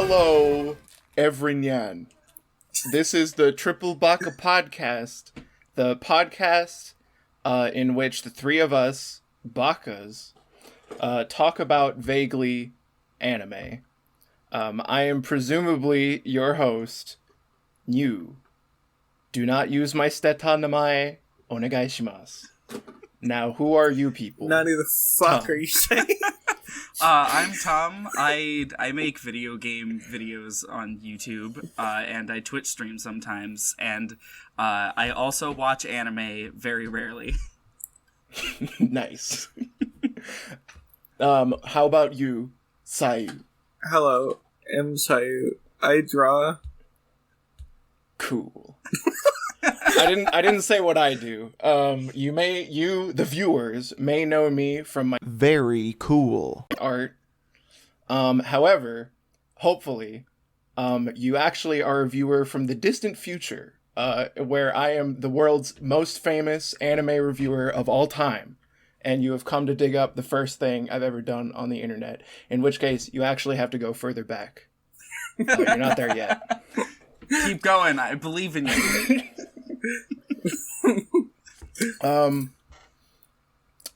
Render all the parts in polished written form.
Hello, everyone. This is the Triple Baka podcast, the podcast in which the three of us, Bakas, talk about vaguely anime. I am presumably your host, Nyuu. Do not use my stetanamae, onegai shimasu. Now, who are you people? Nani the fuck are you saying? I'm Tom. I make video game videos on YouTube, and I Twitch stream sometimes, and I also watch anime very rarely. Nice. How about you, Sayu? Hello, I'm Sayu. I draw. Cool. I didn't say what I do. You, the viewers, may know me from my very cool art. However, hopefully, you actually are a viewer from the distant future, where I am the world's most famous anime reviewer of all time, and you have come to dig up the first thing I've ever done on the internet, in which case you actually have to go further back. You're not there yet. Keep going, I believe in you.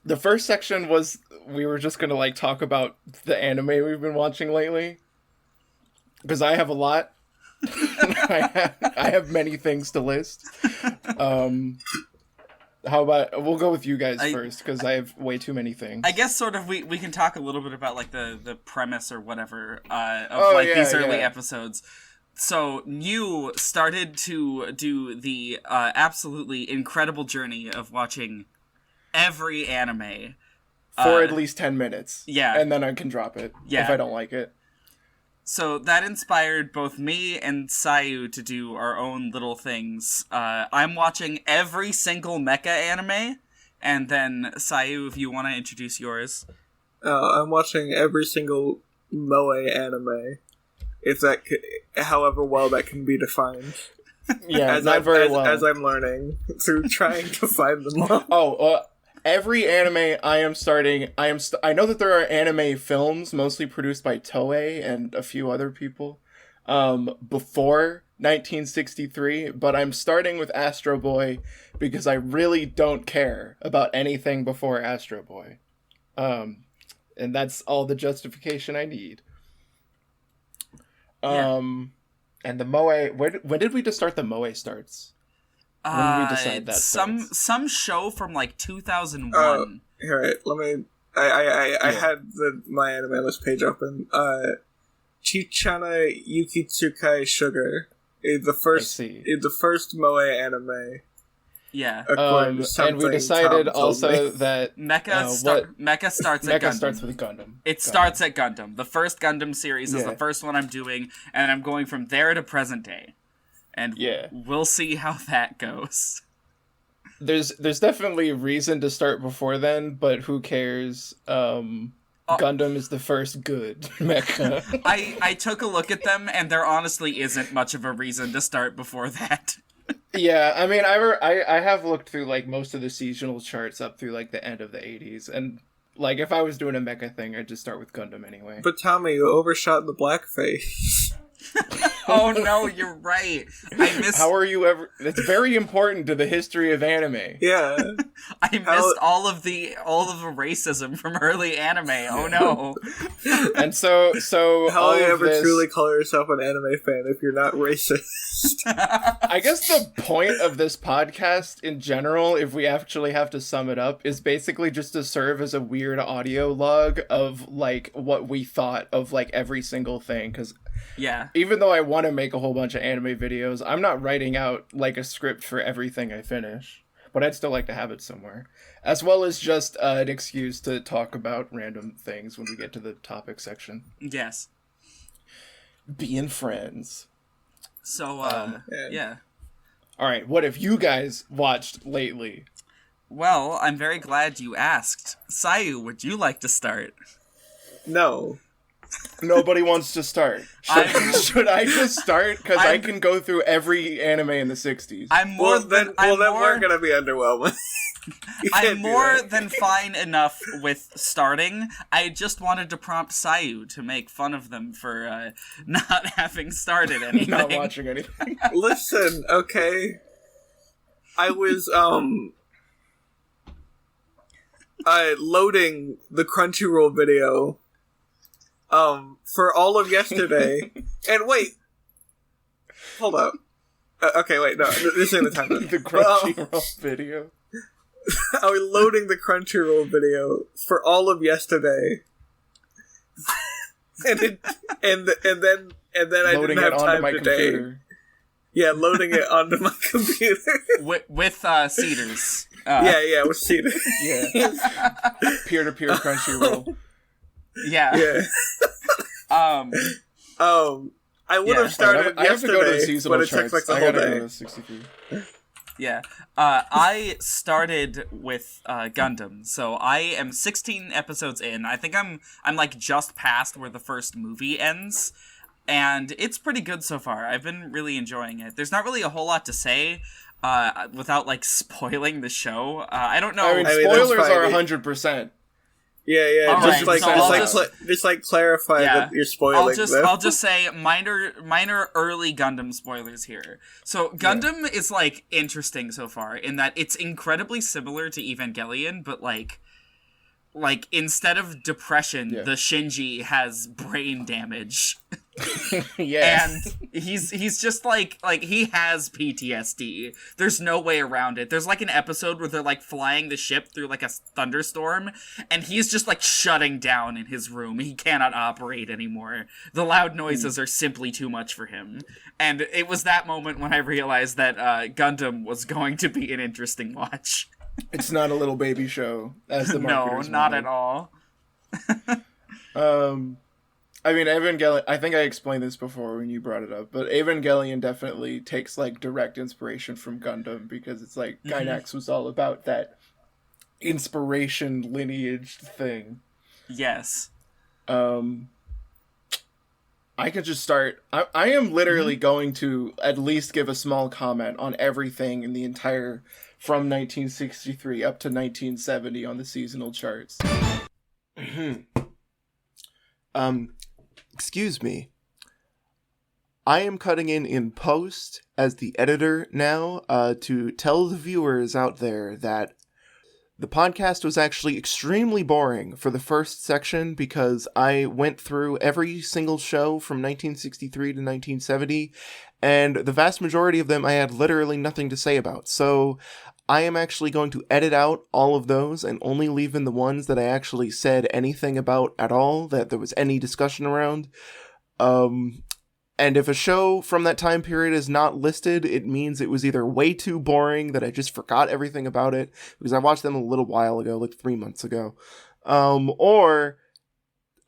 The first section was, we were just gonna talk about the anime we've been watching lately, because I have a lot. I have many things to list. How about we'll go with you guys first, because I have way too many things. I guess sort of we can talk a little bit about the premise or whatever of these early episodes. So, Nyuu started to do the absolutely incredible journey of watching every anime. For at least 10 minutes. Yeah. And then I can drop it if I don't like it. So, that inspired both me and Sayu to do our own little things. I'm watching every single mecha anime, and then, Sayu, if you want to introduce yours. I'm watching every single moe anime. If that, however well that can be defined. Yeah, not very well. As I'm learning through trying to find them all. Every anime I am starting, I know that there are anime films, mostly produced by Toei and a few other people, before 1963, but I'm starting with Astro Boy because I really don't care about anything before Astro Boy. And that's all the justification I need. And the moe. When did we just start the moe starts? When did we decide that? Some show from 2001. Alright, let me. I had my anime list page open. Chichana Yukitsukai Sugar is the first moe anime. Yeah. And we decided also that Mecha starts at Gundam. Starts with Gundam. It starts at Gundam. The first Gundam series is the first one I'm doing, and I'm going from there to present day. And we'll see how that goes. There's definitely reason to start before then, but who cares? Gundam is the first good mecha. I took a look at them, and there honestly isn't much of a reason to start before that. Yeah, I mean, I have looked through most of the seasonal charts up through the end of the 80s, and if I was doing a mecha thing, I'd just start with Gundam anyway. But Tommy, you overshot the blackface. Oh no, you're right. How are you ever? It's very important to the history of anime. Yeah, I missed all of the racism from early anime. Oh no. And so how will you ever truly call yourself an anime fan if you're not racist? I guess the point of this podcast in general, if we actually have to sum it up, is basically just to serve as a weird audio log of what we thought of every single thing, because even though I want to make a whole bunch of anime videos, I'm not writing out a script for everything I finish, but I'd still like to have it somewhere, as well as just an excuse to talk about random things when we get to the topic section. Yes. Being friends. So, yeah. Alright, what have you guys watched lately? Well, I'm very glad you asked. Sayu, would you like to start? No. Nobody wants to start. Should I just start? Because I can go through every anime in the 60s. Then we're gonna be underwhelmed. I'm more than fine enough with starting. I just wanted to prompt Sayu to make fun of them for not having started anything. Not watching anything. Listen, okay. I was loading the Crunchyroll video for all of yesterday. And wait. Hold up. Okay, wait, no, this ain't the time. The Crunchyroll video. I was loading the Crunchyroll video for all of yesterday. and then I loading didn't have time my today. Computer. Yeah, loading it onto my computer. with Cedars. Yeah, with Cedars. Yeah. Peer-to-peer Crunchyroll. Yeah. I would have started yesterday, I have to go to the seasonal but it charts. took like the whole day. Go to 63. Yeah. I started with Gundam, so I am 16 episodes in. I think I'm like just past where the first movie ends, and it's pretty good so far. I've been really enjoying it. There's not really a whole lot to say without like spoiling the show. I don't know. I mean spoilers are 100%. Yeah. Just clarify that you're spoiling them. I'll just say minor early Gundam spoilers here. So Gundam is like interesting so far in that it's incredibly similar to Evangelion, but like instead of depression, the Shinji has brain damage. Yes. And he's just like he has PTSD. There's no way around it. There's like an episode where they're like flying the ship through like a thunderstorm, and he's just like shutting down in his room. He cannot operate anymore. The loud noises are simply too much for him. And it was that moment when I realized that Gundam was going to be an interesting watch. It's not a little baby show, as the marketers not wanted. at all. I mean, Evangelion, I think I explained this before when you brought it up, but Evangelion definitely takes, like, direct inspiration from Gundam, because it's like, Gainax was all about that inspiration lineage thing. Yes. I could just start. I am literally going to at least give a small comment on everything in the entire, from 1963 up to 1970 on the seasonal charts. Excuse me. I am cutting in post as the editor now to tell the viewers out there that the podcast was actually extremely boring for the first section because I went through every single show from 1963 to 1970, and the vast majority of them I had literally nothing to say about. So I am actually going to edit out all of those and only leave in the ones that I actually said anything about at all, that there was any discussion around. And if a show from that time period is not listed, it means it was either way too boring that I just forgot everything about it, because I watched them a little while ago, like 3 months ago, or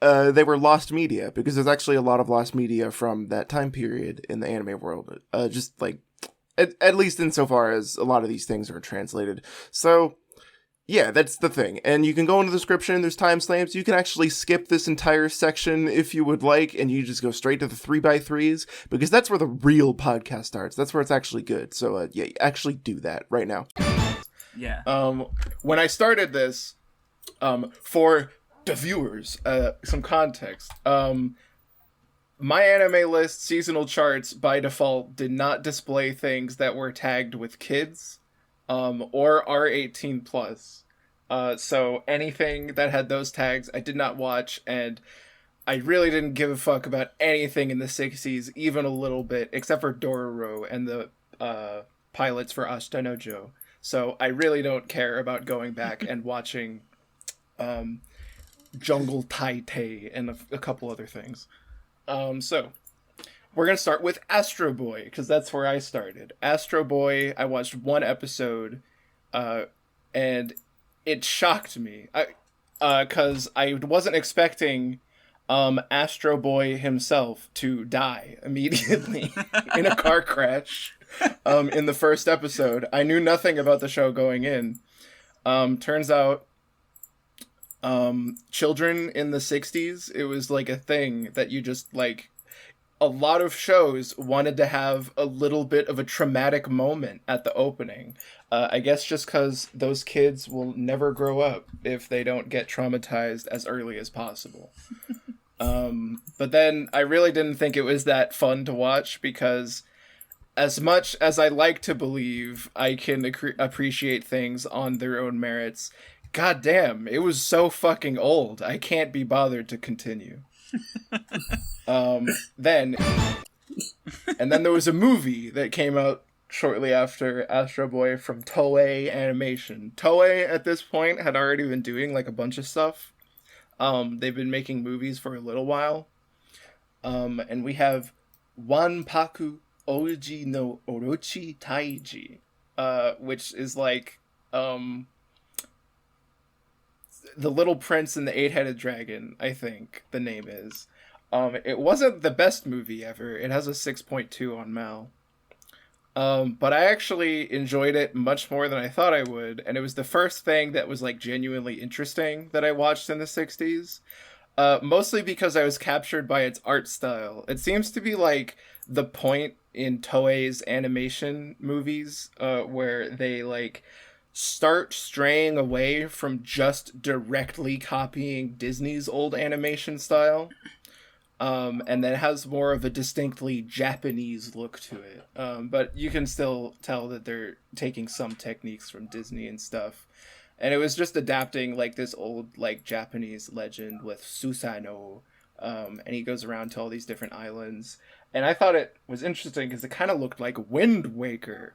they were lost media, because there's actually a lot of lost media from that time period in the anime world, just like, at least insofar as a lot of these things are translated. So yeah, that's the thing. And you can go into the description, there's timestamps. You can actually skip this entire section if you would like, and you just go straight to the 3x3s, because that's where the real podcast starts. That's where it's actually good. So yeah, actually do that right now. Yeah. When I started this, for the viewers, some context, my anime list seasonal charts by default did not display things that were tagged with kids, or R18 plus. So anything that had those tags, I did not watch, and I really didn't give a fuck about anything in the 60s, even a little bit, except for Dororo and the pilots for Ashita no Joe. So I really don't care about going back and watching Jungle Taitei and a couple other things. So we're going to start with Astro Boy, because that's where I started. Astro Boy, I watched one episode, and it shocked me. Because I wasn't expecting Astro Boy himself to die immediately in a car crash in the first episode. I knew nothing about the show going in. Turns out children in the 60s, it was like a thing that you just like, a lot of shows wanted to have a little bit of a traumatic moment at the opening. I guess just because those kids will never grow up if they don't get traumatized as early as possible. But then I really didn't think it was that fun to watch, because as much as I like to believe I can appreciate things on their own merits, god damn, it was so fucking old. I can't be bothered to continue. Then there was a movie that came out shortly after Astro Boy from Toei Animation. Toei at this point had already been doing like a bunch of stuff. They've been making movies for a little while. And we have Wanpaku Oji no Orochi Taiji, which is like The Little Prince and the Eight-Headed Dragon, I think the name is. It wasn't the best movie ever. It has a 6.2 on Mal. But I actually enjoyed it much more than I thought I would, and it was the first thing that was like genuinely interesting that I watched in the 60s. Mostly because I was captured by its art style. It seems to be like the point in Toei's animation movies, where they like start straying away from just directly copying Disney's old animation style. And then it has more of a distinctly Japanese look to it. But you can still tell that they're taking some techniques from Disney and stuff. And it was just adapting like this old like Japanese legend with Susanoo. And he goes around to all these different islands. And I thought it was interesting because it kind of looked like Wind Waker.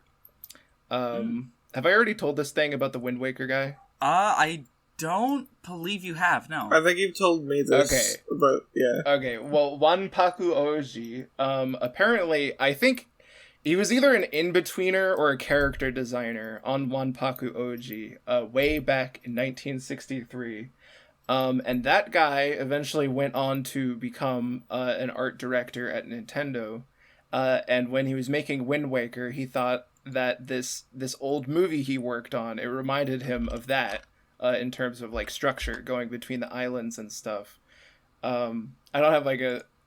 Have I already told this thing about the Wind Waker guy? I don't believe you have, no. I think you've told me this. Okay. But, yeah. Okay, well, Wanpaku Oji, apparently, I think he was either an in-betweener or a character designer on Wanpaku Oji, way back in 1963. And that guy eventually went on to become an art director at Nintendo. And when he was making Wind Waker, he thought that this old movie he worked on, it reminded him of that. In terms of like structure going between the islands and stuff. I don't have like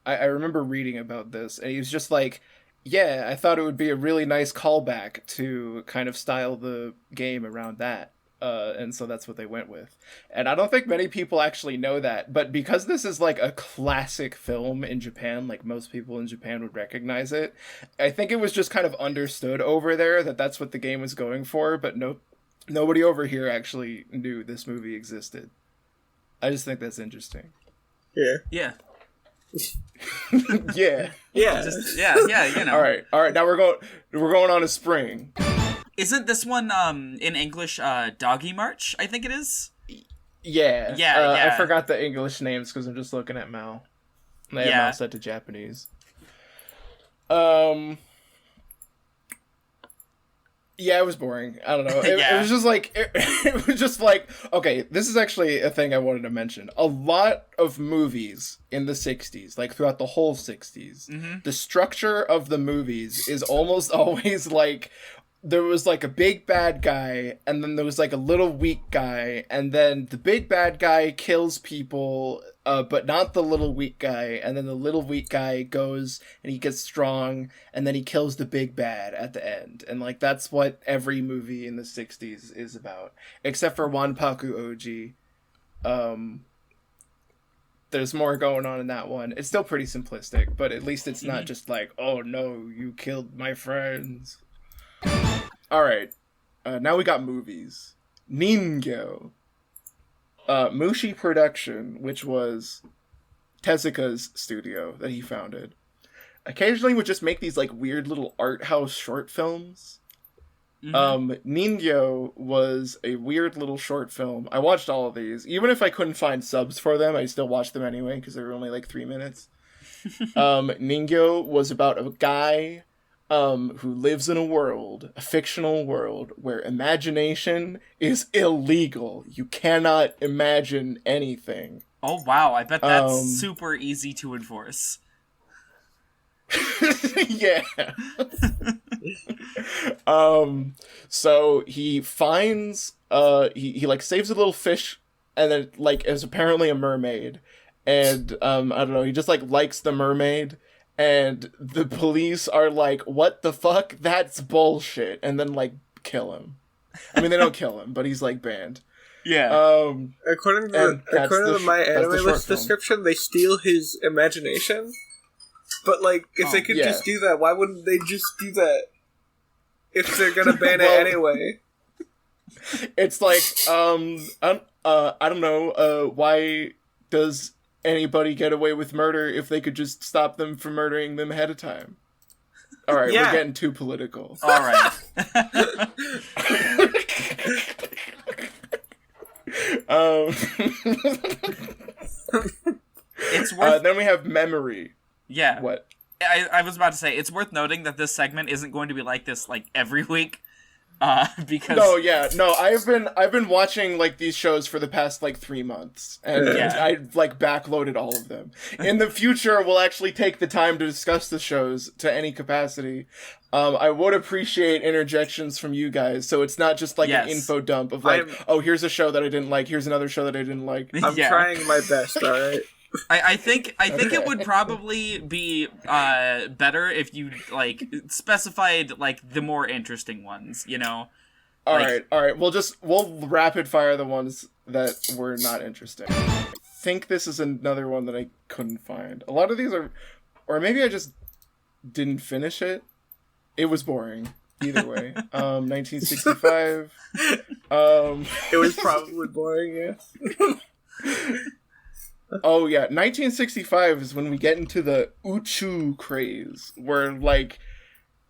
I remember reading about this, and he was just like, yeah, I thought it would be a really nice callback to kind of style the game around that. And so that's what they went with. And I don't think many people actually know that, but because this is like a classic film in Japan, like most people in Japan would recognize it, I think it was just kind of understood over there that that's what the game was going for, but nobody over here actually knew this movie existed. I just think that's interesting. Yeah. Yeah. Yeah. Yeah. Yeah, you know. All right. Now we're going on to spring. Isn't this one in English Doggy March? I think it is. Yeah. Yeah. I forgot the English names because I'm just looking at Mal. I have Mal set to Japanese. Yeah, it was boring. I don't know. It was just like it was just like, okay, this is actually a thing I wanted to mention. A lot of movies in the 60s, like throughout the whole 60s, the structure of the movies is almost always like there was like a big bad guy, and then there was like a little weak guy, and then the big bad guy kills people, but not the little weak guy, and then the little weak guy goes and he gets strong, and then he kills the big bad at the end. And like that's what every movie in the 60s is about, except for Wanpaku Oji. There's more going on in that one. It's still pretty simplistic, but at least it's not just like, oh no, you killed my friends. Alright, now we got movies. Ningyo. Mushi Production, which was Tezuka's studio that he founded, occasionally would just make these like weird little art house short films. Ningyo was a weird little short film. I watched all of these. Even if I couldn't find subs for them, I still watched them anyway because they were only like 3 minutes. Ningyo was about a guy who lives in a fictional world, where imagination is illegal. You cannot imagine anything. Oh wow, I bet that's super easy to enforce. Yeah. So he finds he like saves a little fish and then like is apparently a mermaid, and I don't know, he just like likes the mermaid, and the police are like, what the fuck, that's bullshit, and then like kill him. I mean, they don't kill him, but he's like banned. Yeah. According to my anime list description, they steal his imagination. But like, if they could just do that, why wouldn't they just do that? If they're gonna ban it anyway. It's like, I don't know, why does anybody get away with murder if they could just stop them from murdering them ahead of time? Alright, we're getting too political. Alright. It's worth... then we have memory. Yeah. What? I was about to say, it's worth noting that this segment isn't going to be like this like every week. Because I've been watching like these shows for the past like 3 months, and I've like backloaded all of them. In the future, we'll actually take the time to discuss the shows to any capacity. I would appreciate interjections from you guys, so it's not just like an info dump of like, here's a show that I didn't like, here's another show that I didn't like. I'm trying my best, alright? I think it would probably be better if you like specified like the more interesting ones, you know. All right. We'll rapid fire the ones that were not interesting. I think this is another one that I couldn't find. A lot of these are, or maybe I just didn't finish it. It was boring. Either way, 1965. It was probably boring. Yeah. Oh yeah, 1965 is when we get into the Uchu craze, where like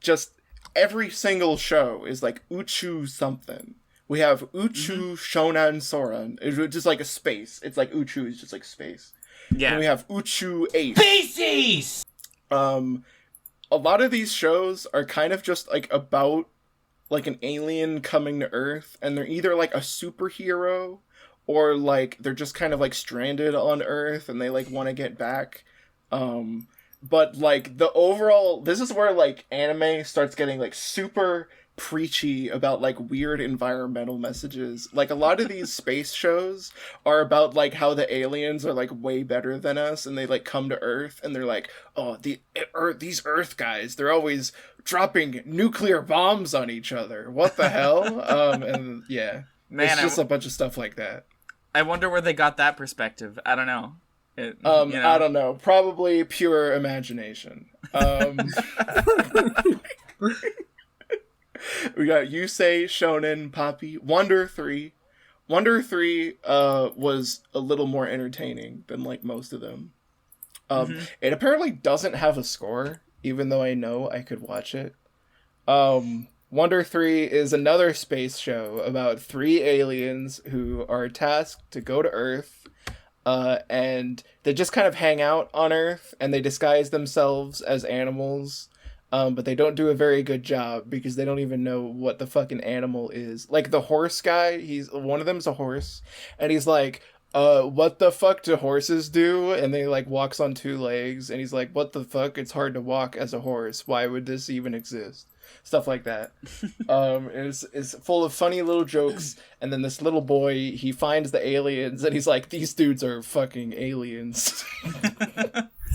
just every single show is like Uchu something. We have Uchu Shonan Soran. It's just like a space. It's like Uchu is just like space. Yeah. And we have Uchu Ace. Species! A lot of these shows are kind of just like about like an alien coming to Earth, and they're either like a superhero, or like they're just kind of like stranded on Earth and they like want to get back. But like the overall, this is where like anime starts getting like super preachy about like weird environmental messages. Like a lot of these space shows are about like how the aliens are like way better than us, and they like come to Earth and these Earth guys, they're always dropping nuclear bombs on each other. What the hell? And yeah, man, it's just a bunch of stuff like that. I wonder where they got that perspective. I don't know. I don't know. Probably pure imagination. We got Yusei Shonen Papi. Wonder 3. Wonder 3 was a little more entertaining than like most of them. It apparently doesn't have a score, even though I know I could watch it. Wonder 3 is another space show about 3 aliens who are tasked to go to Earth, and they just kind of hang out on Earth, and they disguise themselves as animals, but they don't do a very good job because they don't even know what the fucking animal is. Like the horse guy, one of them's a horse, and he's like, what the fuck do horses do? And they like walks on 2 legs, and he's like, what the fuck? It's hard to walk as a horse. Why would this even exist? Stuff like that. It's full of funny little jokes, and then this little boy, he finds the aliens, and he's like, these dudes are fucking aliens.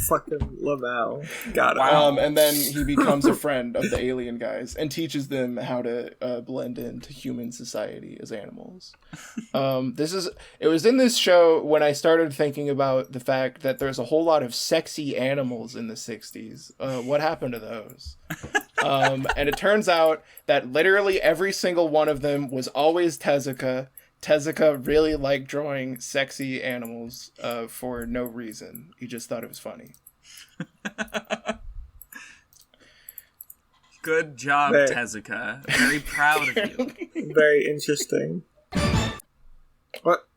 Fucking Laval. Got it. Wow. And then he becomes a friend of the alien guys and teaches them how to blend into human society as animals. It was in this show when I started thinking about the fact that there's a whole lot of sexy animals in the 60s. What happened to those? And it turns out that literally every single one of them was always Tezuka. Tezuka really liked drawing sexy animals for no reason. He just thought it was funny. Good job, Tezuka. Very proud of you. Very interesting. What?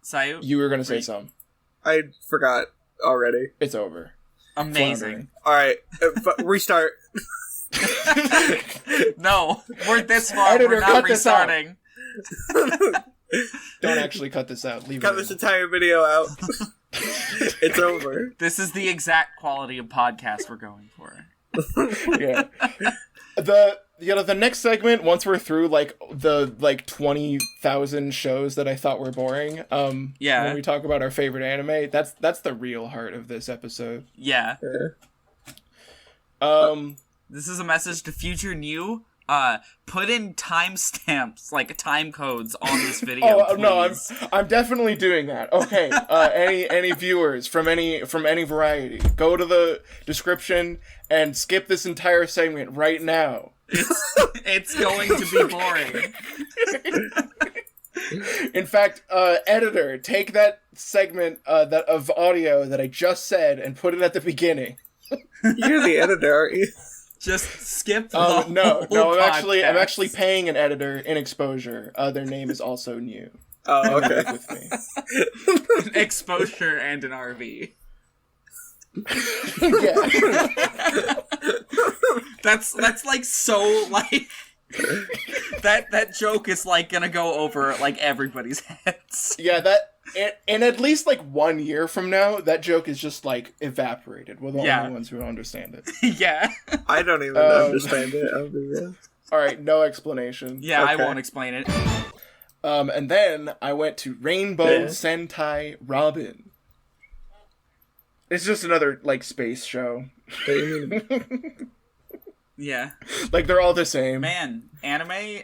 Sayu? You were going to say something. I forgot already. It's over. Amazing. Alright, restart. No, we're this far. We're not restarting. Don't actually cut this out. Leave Cut this entire video out. It's over. This is the exact quality of podcast we're going for. Yeah. the next segment, once we're through like the 20,000 shows that I thought were boring, when we talk about our favorite anime, that's the real heart of this episode. Yeah. This is a message to future Nyuu. Put in timestamps, like time codes on this video. Please. No, I'm definitely doing that. Okay, any viewers from any variety, go to the description and skip this entire segment right now. It's going to be boring. In fact, editor, take that segment of audio that I just said and put it at the beginning. You're the editor, aren't you? Just skip the no, whole I'm actually paying an editor in Exposure. Their name is also Nyuu. Oh, okay. With me. Exposure and an RV. Yeah. That's like so like that joke is like gonna go over like everybody's heads. Yeah, in at least like 1 year from now, that joke is just like evaporated with all the ones who understand it. Yeah. I don't even understand it. I'll be real. All right, no explanation. Yeah, okay. I won't explain it. And then I went to Rainbow Sentai Robin. It's just another like space show. Yeah. Like they're all the same. Man, anime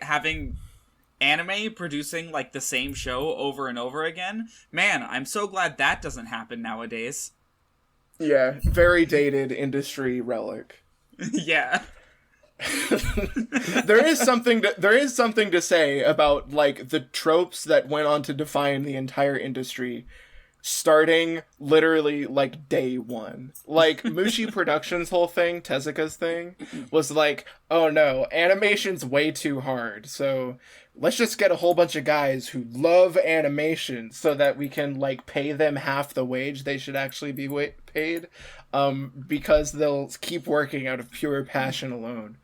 producing like the same show over and over again. Man, I'm so glad that doesn't happen nowadays. Yeah, very dated industry relic. Yeah. There is something to say about like the tropes that went on to define the entire industry starting literally like day one. Like Mushi Productions' whole thing, Tezuka's thing, was like, oh no, animation's way too hard, so let's just get a whole bunch of guys who love animation so that we can like pay them half the wage they should actually be paid, because they'll keep working out of pure passion alone.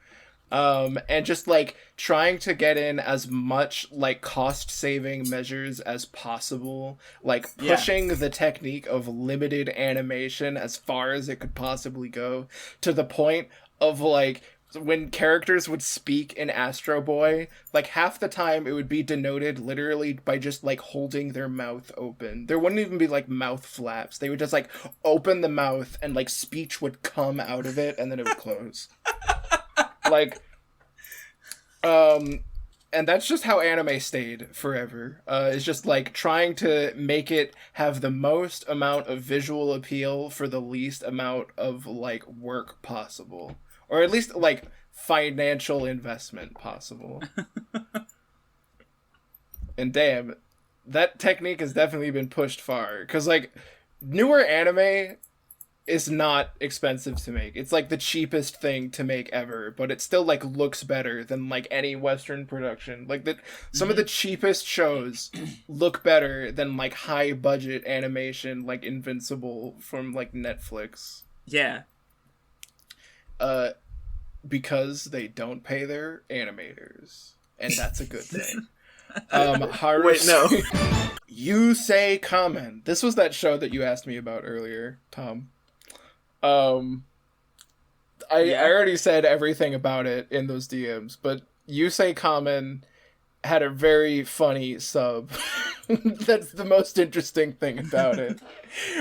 And just like trying to get in as much like cost saving measures as possible, like pushing the technique of limited animation as far as it could possibly go, to the point of like when characters would speak in Astro Boy, like half the time it would be denoted literally by just like holding their mouth open. There wouldn't even be like mouth flaps. They would just like open the mouth and like speech would come out of it and then it would close. Like, and that's just how anime stayed forever. It's just like trying to make it have the most amount of visual appeal for the least amount of like work possible, or at least like financial investment possible. And damn, that technique has definitely been pushed far, because like newer anime is not expensive to make. It's like the cheapest thing to make ever, but it still like looks better than like any Western production. Like some of the cheapest shows look better than like high budget animation like Invincible from like Netflix. Yeah. Because they don't pay their animators, and that's a good thing. Wait, no. You Say Kamen. This was that show that you asked me about earlier, Tom. I already said everything about it in those DMs, but You Say Kamen had a very funny sub. That's the most interesting thing about it.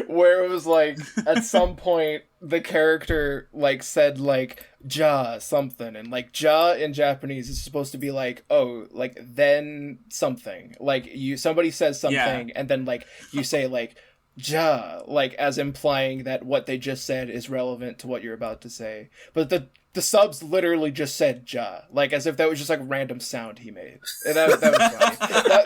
Where it was like, at some point, the character like said like ja something, and like ja in Japanese is supposed to be like, oh, like then something. Like somebody says something, and then like you say like ja, like as implying that what they just said is relevant to what you're about to say. But the subs literally just said ja, like as if that was just like a random sound he made. And that was funny.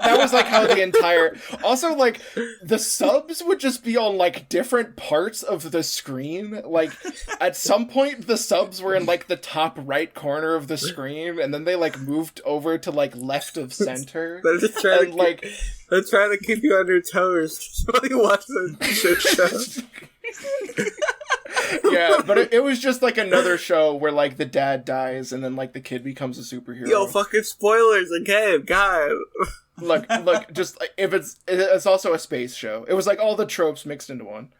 that was like how the entire... Also, like, the subs would just be on like different parts of the screen. Like, at some point the subs were in like the top right corner of the screen, and then they like moved over to like left of center. They're just trying they're trying to keep you on your toes while you watch the shit show. Yeah, but it was just like another show where like the dad dies and then like the kid becomes a superhero. Yo, fucking spoilers again, God. Look, just like, if it's also a space show. It was like all the tropes mixed into one.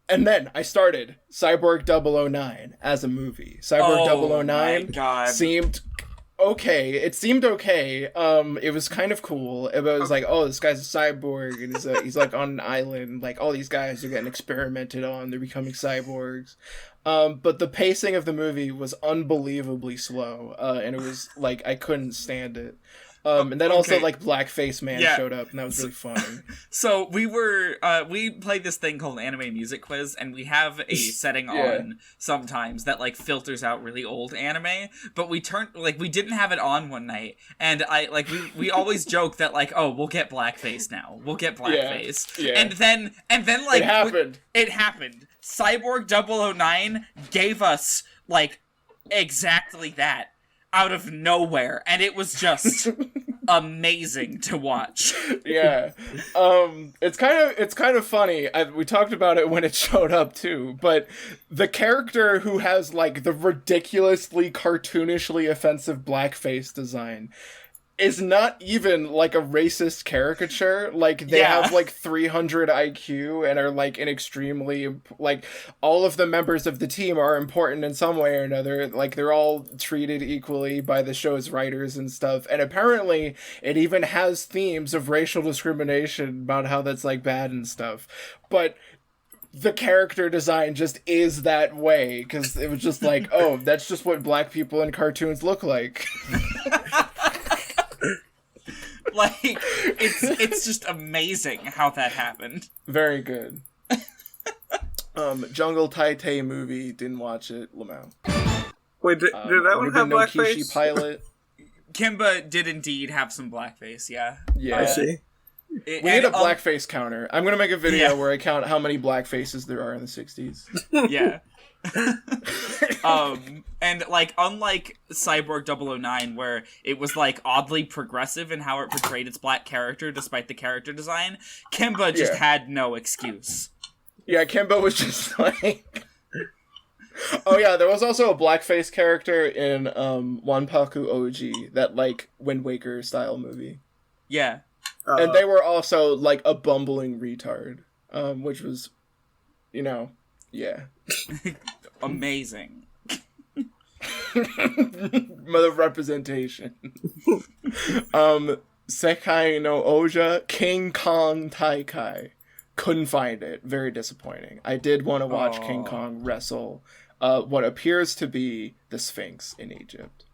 And then I started Cyborg 009 as a movie. Cyborg 009 seemed okay. It seemed okay. It was kind of cool. It was like, oh, this guy's a cyborg, and he's like on an island. Like, all these guys are getting experimented on. They're becoming cyborgs. But the pacing of the movie was unbelievably slow, and it was like I couldn't stand it. And then also like Blackface Man showed up, and that was really funny. So we played this thing called Anime Music Quiz, and we have a setting on sometimes that like filters out really old anime, but we didn't have it on one night, and we always joke that like, oh, we'll get Blackface now. We'll get Blackface. Yeah. And then like it happened. Cyborg 009 gave us like exactly that. Out of nowhere, and it was just amazing to watch. Yeah, it's kind of funny. We talked about it when it showed up too, but the character who has like the ridiculously cartoonishly offensive blackface design is not even like a racist caricature. Like they have like 300 IQ and are like an extremely like all of the members of the team are important in some way or another. Like they're all treated equally by the show's writers and stuff. And apparently it even has themes of racial discrimination about how that's like bad and stuff. But the character design just is that way because it was just like, oh, that's just what black people in cartoons look like. Like, it's just amazing how that happened. Very good. Jungle Taitei movie, didn't watch it. Lamau. Wait, did that one have blackface? Kishi pilot. Kimba did indeed have some blackface, yeah. Yeah. I see. We need a blackface counter. I'm gonna make a video where I count how many blackfaces there are in the 60s. Yeah. And like unlike Cyborg 009 where it was like oddly progressive in how it portrayed its black character despite the character design, Kimba just had no excuse. Yeah, Kimba was just like oh yeah, there was also a blackface character in Wanpaku OG, that like Wind Waker style movie. Yeah. And they were also like a bumbling retard, which was, you know, yeah. Amazing. Mother representation. Sekai no Oja King Kong Taikai. Couldn't find it. Very disappointing. I did want to watch King Kong wrestle what appears to be the Sphinx in Egypt.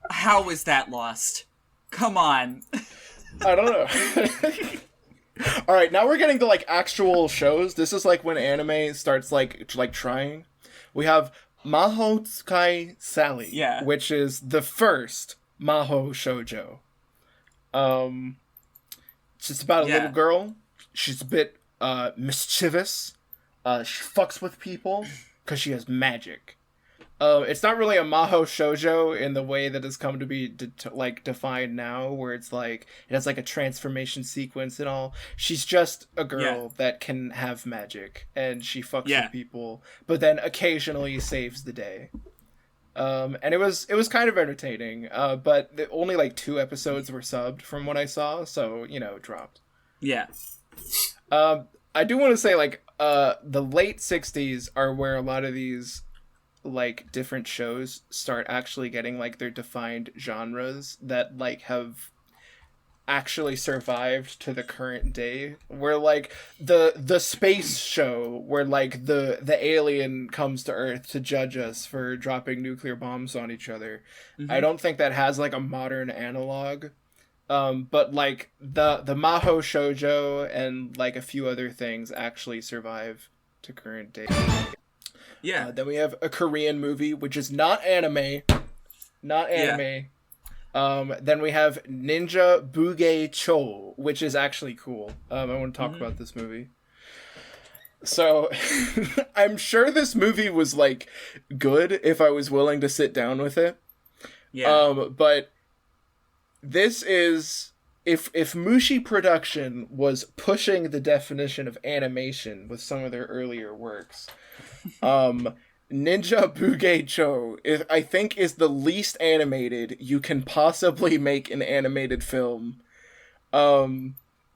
How is that lost? Come on. I don't know. All right, now we're getting to like actual shows. This is like when anime starts like trying. We have Maho Tsukai Sally, which is the first Maho shoujo. It's just about a little girl. She's a bit mischievous. She fucks with people because she has magic. It's not really a Maho shoujo in the way that has come to be defined now, where it's like it has like a transformation sequence and all. She's just a girl that can have magic, and she fucks with people, but then occasionally saves the day. And it was kind of entertaining. But only like 2 episodes were subbed from what I saw, so you know, it dropped. Yeah. I do want to say like the late 60s are where a lot of these like different shows start actually getting like their defined genres that like have actually survived to the current day, where like the space show where like the alien comes to Earth to judge us for dropping nuclear bombs on each other. I don't think that has like a modern analog, but like the Maho shoujo and like a few other things actually survive to current day. Yeah. Then we have a Korean movie, which is not anime. Then we have Ninja Buge Cho, which is actually cool. I want to talk about this movie. So, I'm sure this movie was, like, good if I was willing to sit down with it. Yeah. But this is... If Mushi Production was pushing the definition of animation with some of their earlier works... Ninja Buge Cho I think is the least animated you can possibly make an animated film. It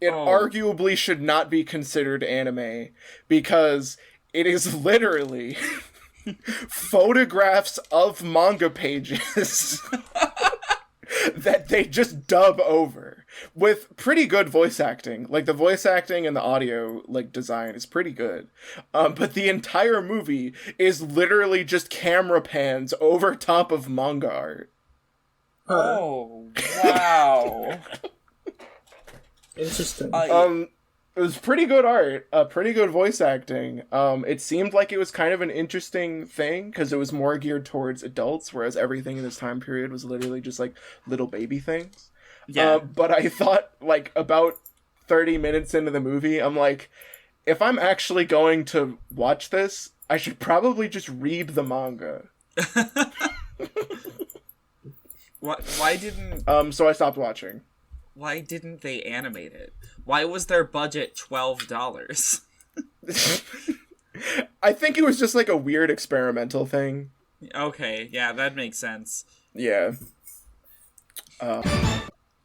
arguably should not be considered anime because it is literally photographs of manga pages that they just dub over with pretty good voice acting. Like, the voice acting and the audio, like, design is pretty good. But the entire movie is literally just camera pans over top of manga art. Oh, wow. Interesting. It was pretty good art, pretty good voice acting. It seemed like it was kind of an interesting thing because it was more geared towards adults, whereas everything in this time period was literally just like little baby things. Yeah. But I thought, like, about 30 minutes into the movie, I'm like, if I'm actually going to watch this, I should probably just read the manga. Why didn't... So I stopped watching. Why didn't they animate it? Why was their budget $12? I think it was just like a weird experimental thing. Okay, yeah, that makes sense. Yeah.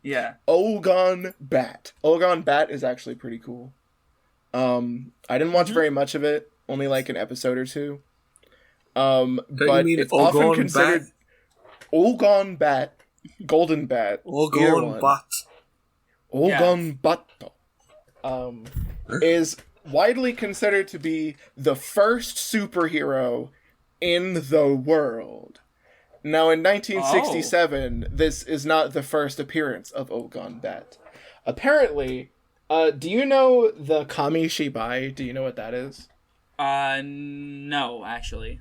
Yeah. Ogon Bat. Ogon Bat is actually pretty cool. I didn't watch very much of it, only like an episode or two. But it's often considered Ogon Bat, Golden Bat, Ogon Bat. Ogon Bato is widely considered to be the first superhero in the world. Now, in 1967, this is not the first appearance of Ogon Bat. Apparently, do you know the Kamishibai? Do you know what that is? No, actually.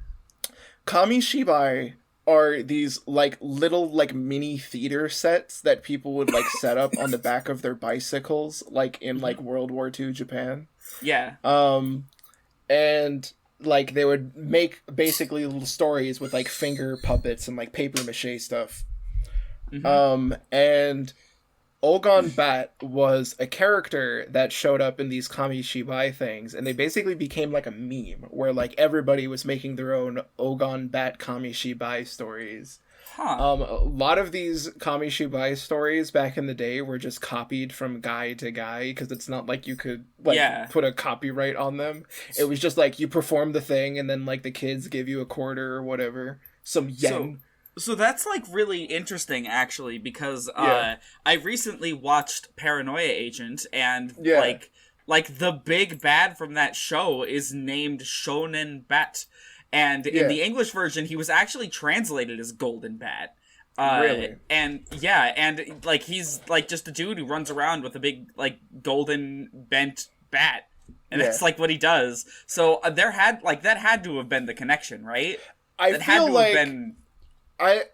Kamishibai are these, like, little, like, mini theater sets that people would, like, set up on the back of their bicycles, like, in, like, World War II Japan. Yeah. And, like, they would make, basically, little stories with, like, finger puppets and, like, paper mache stuff. And Ogon Bat was a character that showed up in these Kamishibai things, and they basically became like a meme, where like everybody was making their own Ogon Bat Kamishibai stories. A lot of these Kamishibai stories back in the day were just copied from guy to guy, because it's not like you could put a copyright on them. It was just like you perform the thing, and then like the kids give you a quarter or whatever, some yen. So that's, like, really interesting, actually, because I recently watched Paranoia Agent, and, like, the big bad from that show is named Shonen Bat. And in the English version, he was actually translated as Golden Bat. Really? And, like, he's, like, just a dude who runs around with a big, like, golden bent bat. And that's, like, what he does. So that had to have been the connection, right?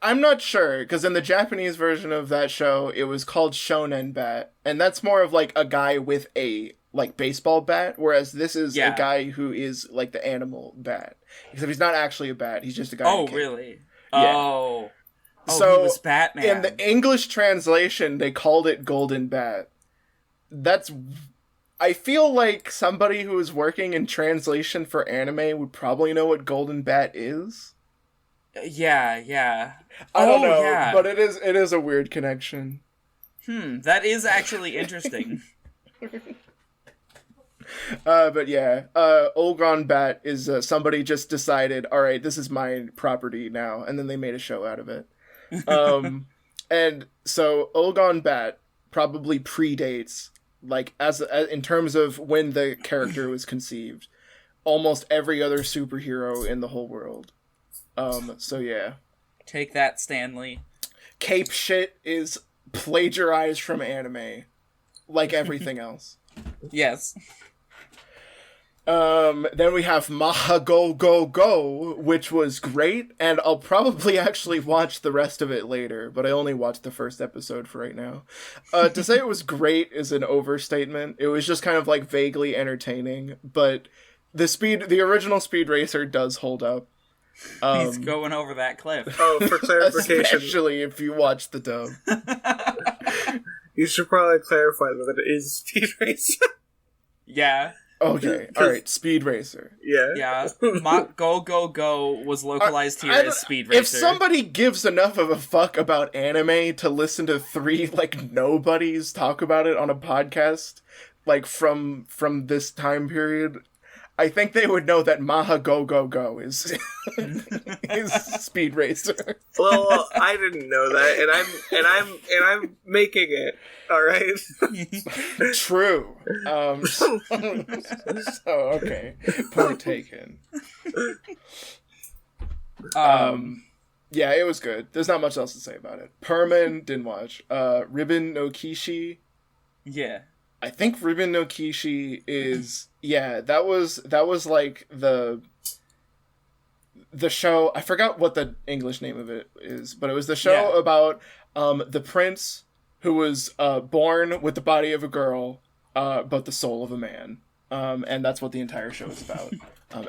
I'm not sure, because in the Japanese version of that show, it was called Shonen Bat, and that's more of, like, a guy with a, like, baseball bat, whereas this is a guy who is, like, the animal bat. Except he's not actually a bat, he's just a guy. Oh, really? Yeah. Oh, so, he was Batman. In the English translation, they called it Golden Bat. I feel like somebody who is working in translation for anime would probably know what Golden Bat is. Yeah. I don't know, but it is a weird connection. That is actually interesting. But yeah, Ogon Bat is somebody just decided, all right, this is my property now, and then they made a show out of it. And so Ogon Bat probably predates, like, as in terms of when the character was conceived, almost every other superhero in the whole world. So yeah. Take that, Stanley. Cape shit is plagiarized from anime, like everything else. Yes. Then we have Maha Go Go Go, which was great, and I'll probably actually watch the rest of it later, but I only watched the first episode for right now. To say it was great is an overstatement. It was just kind of, like, vaguely entertaining, but the original Speed Racer does hold up. He's going over that cliff. Oh, for clarification. Especially if you watch the dub. You should probably clarify that it is Speed Racer. Yeah. Okay, alright, Speed Racer. Yeah. Go Go Go was localized here as Speed Racer. If somebody gives enough of a fuck about anime to listen to three, like, nobodies talk about it on a podcast, like, from this time period, I think they would know that Maha Go Go Go is Speed Racer. Well, I didn't know that, and I'm making it. All right. True. So okay, point taken. Yeah, it was good. There's not much else to say about it. Perman didn't watch. Ribbon no Kishi. Yeah. I think Ribbon no Kishi is that was like the show. I forgot what the English name of it is, but it was the show about the prince who was born with the body of a girl, but the soul of a man. And that's what the entire show is about.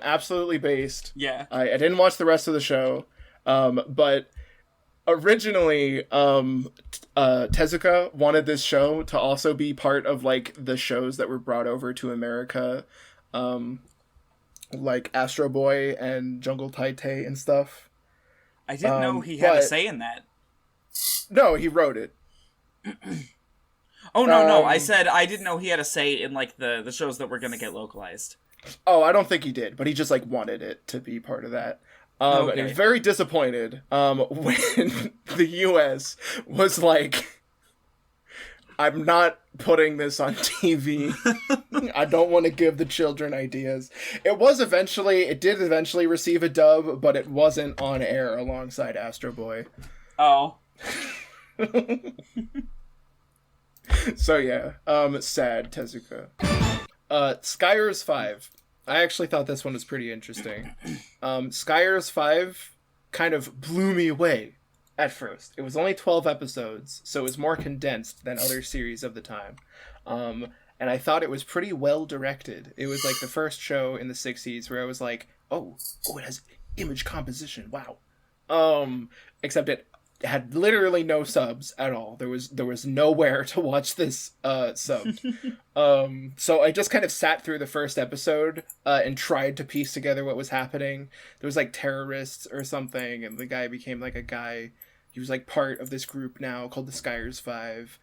Absolutely based. Yeah. I didn't watch the rest of the show, but originally, Tezuka wanted this show to also be part of, like, the shows that were brought over to America, like Astro Boy and Jungle Taitei and stuff. I didn't know he had a say in that. No, he wrote it. Oh, no, I said I didn't know he had a say in, like, the shows that were going to get localized. Oh, I don't think he did, but he just, like, wanted it to be part of that. And he was very disappointed when the U.S. was like, I'm not putting this on TV. I don't want to give the children ideas. It did eventually receive a dub, but it wasn't on air alongside Astro Boy. Oh. So yeah, sad Tezuka. Skyers 5. I actually thought this one was pretty interesting. Skyers 5 kind of blew me away at first. It was only 12 episodes, so it was more condensed than other series of the time. And I thought it was pretty well directed. It was like the first show in the 60s where I was like, oh, it has image composition. Wow. Except it had literally no subs at all. There was nowhere to watch this subbed. So I just kind of sat through the first episode and tried to piece together what was happening. There was like terrorists or something, and the guy became like a guy. He was like part of this group now called the Skyers 5.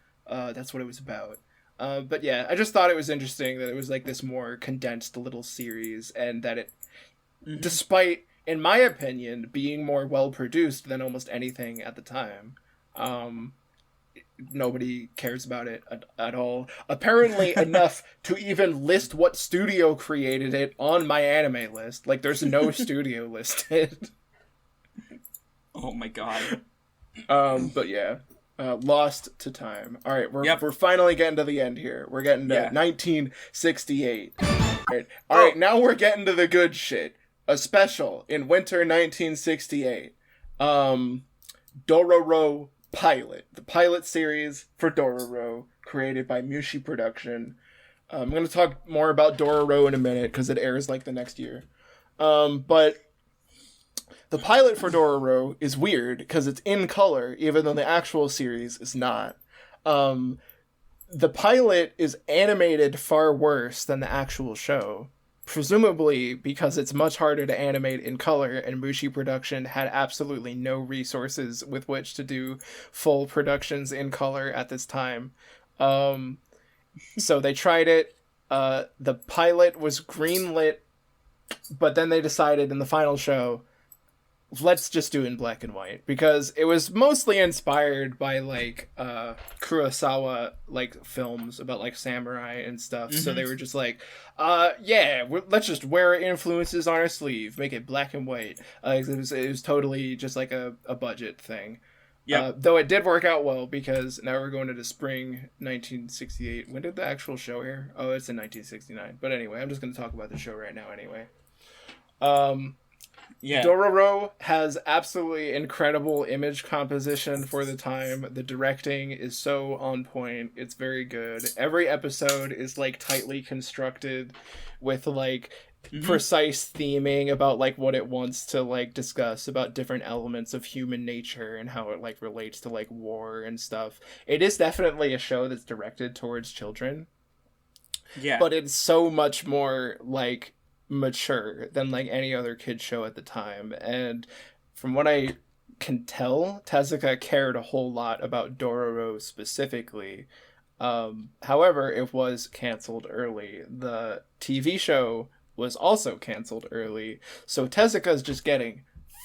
That's what it was about. But yeah, I just thought it was interesting that it was like this more condensed little series, and that it, despite, in my opinion, being more well-produced than almost anything at the time, nobody cares about it at all. Apparently enough to even list what studio created it on my anime list. Like, there's no studio listed. Oh my god. But yeah. Lost to time. Alright, we're finally getting to the end here. We're getting to 1968. Alright, now we're getting to the good shit. A special in winter 1968. Dororo Pilot. The pilot series for Dororo, created by Mushi Production. I'm going to talk more about Dororo in a minute, because it airs like the next year. But the pilot for Dororo is weird, because it's in color, even though the actual series is not. The pilot is animated far worse than the actual show. Presumably because it's much harder to animate in color, and Mushi Production had absolutely no resources with which to do full productions in color at this time. So they tried it. The pilot was greenlit, but then they decided in the final show, let's just do it in black and white, because it was mostly inspired by like Kurosawa like films about like samurai and stuff. So they were just like, let's just wear our influences on our sleeve, make it black and white. It was totally just like a budget thing. Yeah. Though it did work out well, because now we're going into spring 1968. When did the actual show air? Oh, it's in 1969. But anyway, I'm just going to talk about the show right now anyway. Dororo has absolutely incredible image composition for the time. The directing is so on point. It's very good. Every episode is like tightly constructed with like precise theming about like what it wants to like discuss about different elements of human nature and how it like relates to like war and stuff. It is definitely a show that's directed towards children. Yeah. But it's so much more like mature than like any other kid show at the time, and from what I can tell, Tezuka cared a whole lot about Dororo specifically. However, it was canceled early. The TV show was also canceled early. So Tezuka's just getting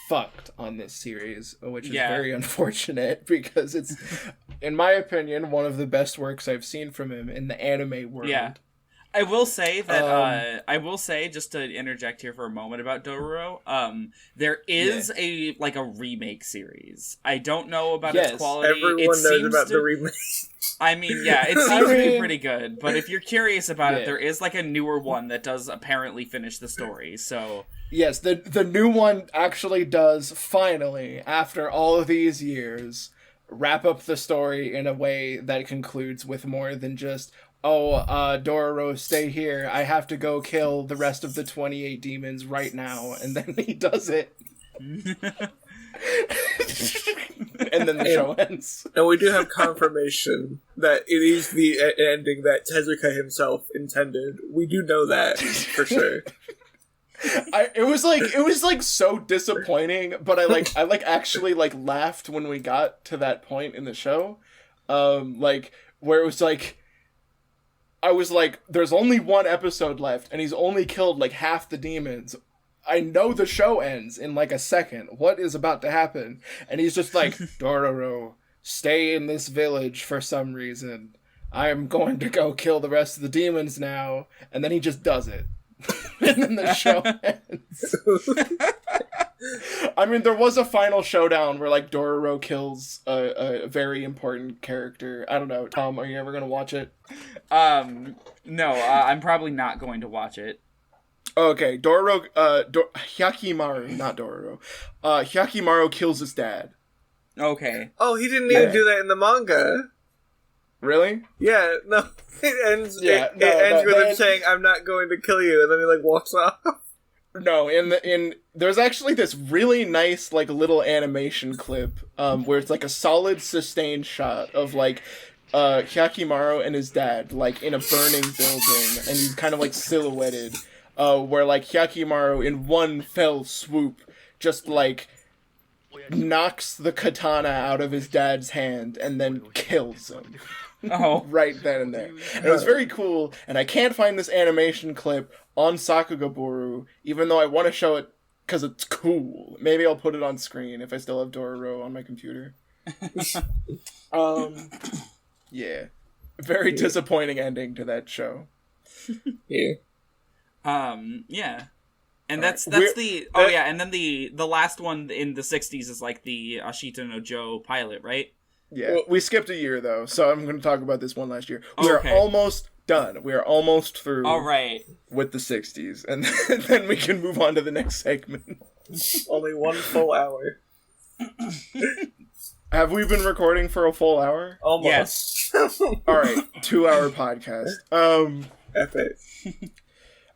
fucked on this series, which is very unfortunate because it's, in my opinion, one of the best works I've seen from him in the anime world. Yeah. I will say that, just to interject here for a moment about Dororo, there is a remake series. I don't know about its quality. Everyone knows about the remake. I mean, yeah, it seems to be pretty good, but if you're curious about it, there is a newer one that does apparently finish the story, so... Yes, the new one actually does, finally, after all of these years, wrap up the story in a way that concludes with more than just... Dororo, stay here. I have to go kill the rest of the 28 demons right now. And then he does it. And then the show ends. And we do have confirmation that it is the ending that Tezuka himself intended. We do know that, for sure. It was so disappointing, but I actually laughed when we got to that point in the show. Where it was I was like, there's only one episode left, and he's only killed, half the demons. I know the show ends in, a second. What is about to happen? And he's just like, Dororo, stay in this village for some reason. I am going to go kill the rest of the demons now. And then he just does it. And then the show ends. I mean, there was a final showdown where, Dororo kills a very important character. I don't know. Tom, are you ever going to watch it? No, I'm probably not going to watch it. Okay, Hyakimaru, not Dororo. Hyakimaru kills his dad. Okay. Oh, he didn't even do that in the manga. Really? Yeah, no. It ends with him saying, I'm not going to kill you, and then he, walks off. No, there's actually this really nice, little animation clip, where it's, a solid sustained shot of, Hyakimaru and his dad, in a burning building, and he's kind of, silhouetted, where, Hyakimaru, in one fell swoop, just, knocks the katana out of his dad's hand, and then kills him. Oh. Right then and there. And it was very cool, and I can't find this animation clip on Sakugaboru, even though I want to show it because it's cool. Maybe I'll put it on screen if I still have Dororo on my computer. Yeah. Very disappointing ending to that show. Yeah. Yeah. And that's and then the last one in the 60s is the Ashita no Joe pilot, right? Yeah. Well, we skipped a year though, so I'm going to talk about this one last year. We're almost done. We are almost through. All right. With the 60s, and then we can move on to the next segment. Only 1 full hour. Have we been recording for a full hour? Almost. Yes. All right, 2-hour podcast. Epic.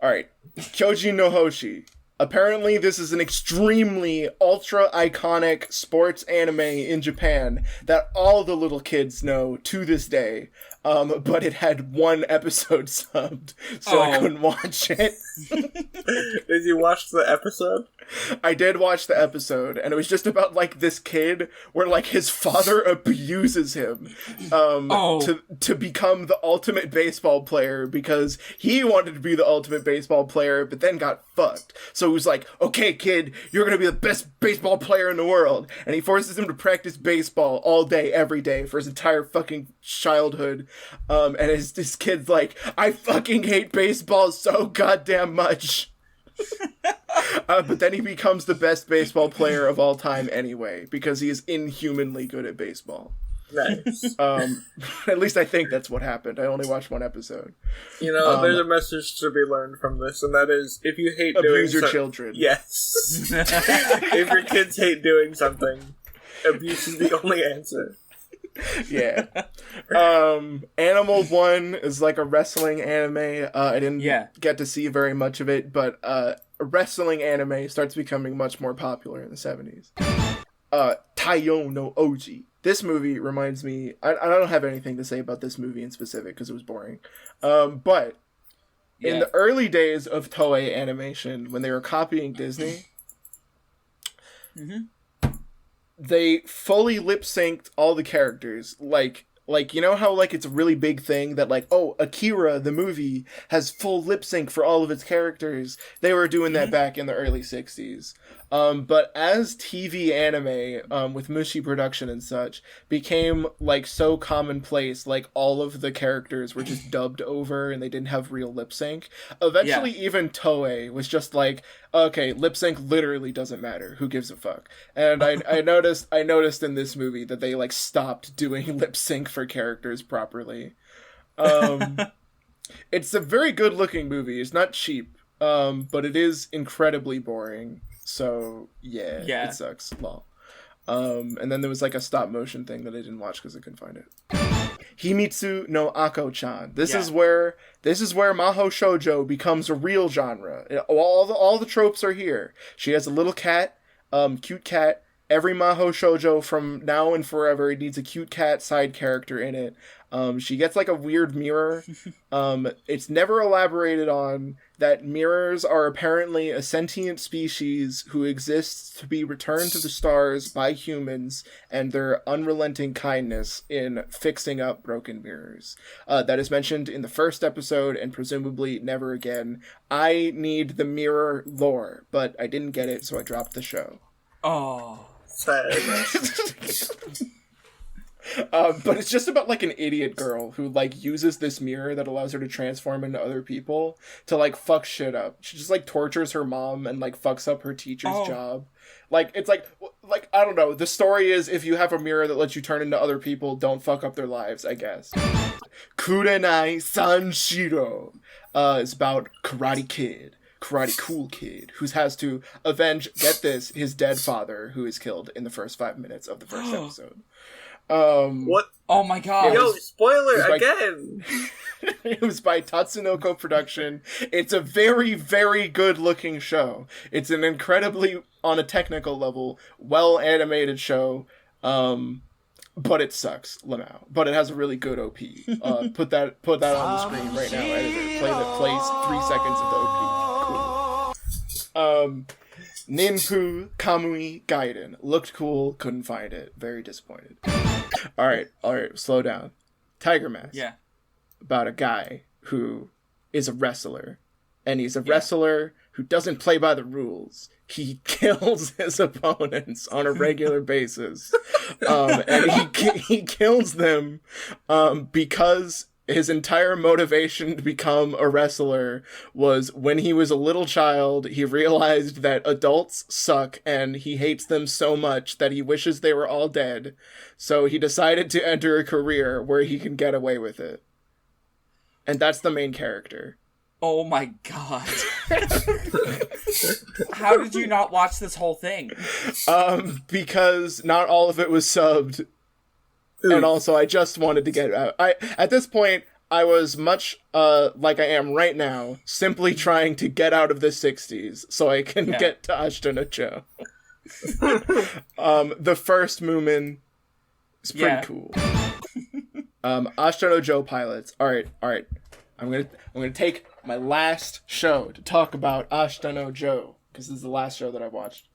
All right, Kyoji no Hoshi. Apparently, this is an extremely ultra-iconic sports anime in Japan that all the little kids know to this day. But it had 1 episode subbed, so I couldn't watch it. Did you watch the episode? I did watch the episode, and it was just about, this kid where, his father abuses him to become the ultimate baseball player because he wanted to be the ultimate baseball player, but then got fucked. So he was like, okay, kid, you're gonna be the best baseball player in the world. And he forces him to practice baseball all day, every day, for his entire fucking childhood. And his kid's like, I fucking hate baseball so goddamn much. But then he becomes the best baseball player of all time anyway, because he is inhumanly good at baseball. Nice. At least I think that's what happened. I only watched 1 episode. There's a message to be learned from this, and that is, if you hate abuse your children. Yes. If your kids hate doing something, abuse is the only answer. Yeah. Animal 1 is a wrestling anime. I didn't get to see very much of it, but wrestling anime starts becoming much more popular in the 70s. Taiyo no Oji. This movie reminds me... I don't have anything to say about this movie in specific because it was boring. But in the early days of Toei Animation, when they were copying Disney... Mm-hmm. They fully lip-synced all the characters. Like, you know how, like, it's a really big thing that, like, oh, Akira, the movie, has full lip sync for all of its characters. They were doing that back in the early 60s. But as TV anime, with Mushi production and such, became, like, so commonplace, like, all of the characters were just dubbed over and they didn't have real lip sync. Eventually, even Toei was just like, okay, lip sync literally doesn't matter. Who gives a fuck? And I noticed in this movie that they, like, stopped doing lip sync for characters properly. It's a very good looking movie. It's not cheap, but it is incredibly boring. So yeah, it sucks. Lol. And then there was like a stop motion thing that I didn't watch because I couldn't find it. Himitsu no Ako-chan. This is where Maho Shoujo becomes a real genre. All the tropes are here. She has a little cat, cute cat. Every Maho Shoujo from now and forever needs a cute cat side character in it. She gets like a weird mirror. It's never elaborated on that mirrors are apparently a sentient species who exists to be returned to the stars by humans and their unrelenting kindness in fixing up broken mirrors. That is mentioned in the first episode and presumably never again. I need the mirror lore, but I didn't get it, so I dropped the show. Oh. But it's just about like an idiot girl who like uses this mirror that allows her to transform into other people to like fuck shit up. She just like tortures her mom and like fucks up her teacher's job. Like it's like I don't know. The story is if you have a mirror that lets you turn into other people, don't fuck up their lives, I guess. Kurenai Sanshiro is about Karate Cool Kid, who has to avenge, get this, his dead father, who is killed in the first 5 minutes of the first episode. What? Oh my god. Yo, spoiler again! It was by Tatsunoko Production. It's a very, very good looking show. It's an incredibly, on a technical level, well animated show. But it sucks, Lamau. But it has a really good OP. Put that on the screen right now, editor. Play 3 seconds of the OP. Cool. Ninpu Kamui Gaiden. Looked cool, couldn't find it. Very disappointed. Alright, slow down. Tiger Mask. Yeah. About a guy who is a wrestler. And he's a wrestler who doesn't play by the rules. He kills his opponents on a regular basis. And he kills them because his entire motivation to become a wrestler was when he was a little child, he realized that adults suck and he hates them so much that he wishes they were all dead. So he decided to enter a career where he can get away with it. And that's the main character. Oh my god. How did you not watch this whole thing? Because not all of it was subbed. And also, I just wanted to get out. At this point, I was much like I am right now, simply trying to get out of the 60s so I can get to Ashita Joe. The first Moomin is pretty cool. Ashita Joe pilots. All right. I'm gonna take my last show to talk about Ashita Joe because this is the last show that I watched.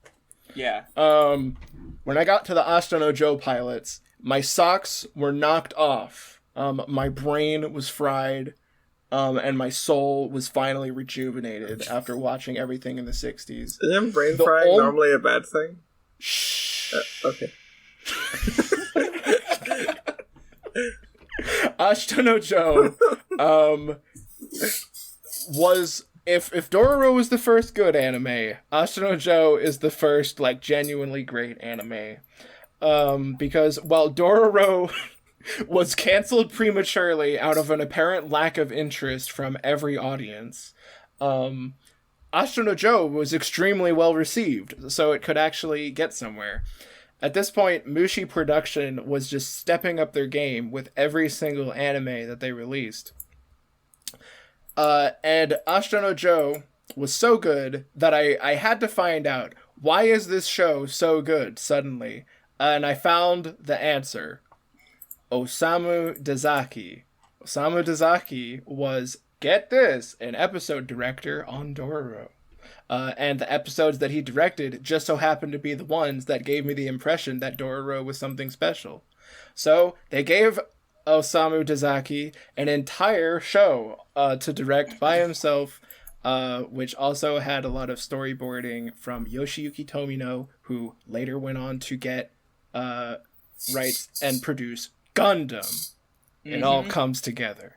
Yeah. When I got to the Ashita Joe pilots, my socks were knocked off. My brain was fried, and my soul was finally rejuvenated after watching everything in the 60s. Isn't brain frying normally a bad thing? Shh. Okay. Ashita Joe was... If Dororo was the first good anime, Ashita Joe is the first, like, genuinely great anime. Because while Dororo was canceled prematurely out of an apparent lack of interest from every audience, Ashita Joe was extremely well received, so it could actually get somewhere. At this point, Mushi Production was just stepping up their game with every single anime that they released. And Ashita Joe was so good that I had to find out, why is this show so good suddenly? And I found the answer. Osamu Dezaki. Osamu Dezaki was, get this, an episode director on Dororo. And the episodes that he directed just so happened to be the ones that gave me the impression that Dororo was something special. So they gave Osamu Dezaki an entire show to direct by himself, which also had a lot of storyboarding from Yoshiyuki Tomino, who later went on to get write and produce Gundam. It all comes together.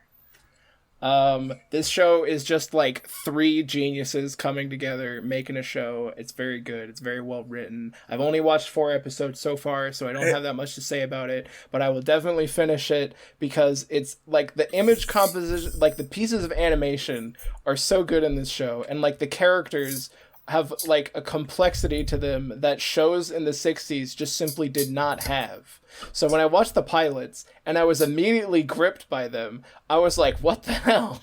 This show is just like three geniuses coming together, making a show. It's very good. It's very well written. I've only watched 4 episodes so far, so I don't have that much to say about it, but I will definitely finish it because it's like the image composition, like the pieces of animation are so good in this show, and like the characters have like a complexity to them that shows in the 60s just simply did not have. So when I watched the pilots and I was immediately gripped by them, I was like, what the hell?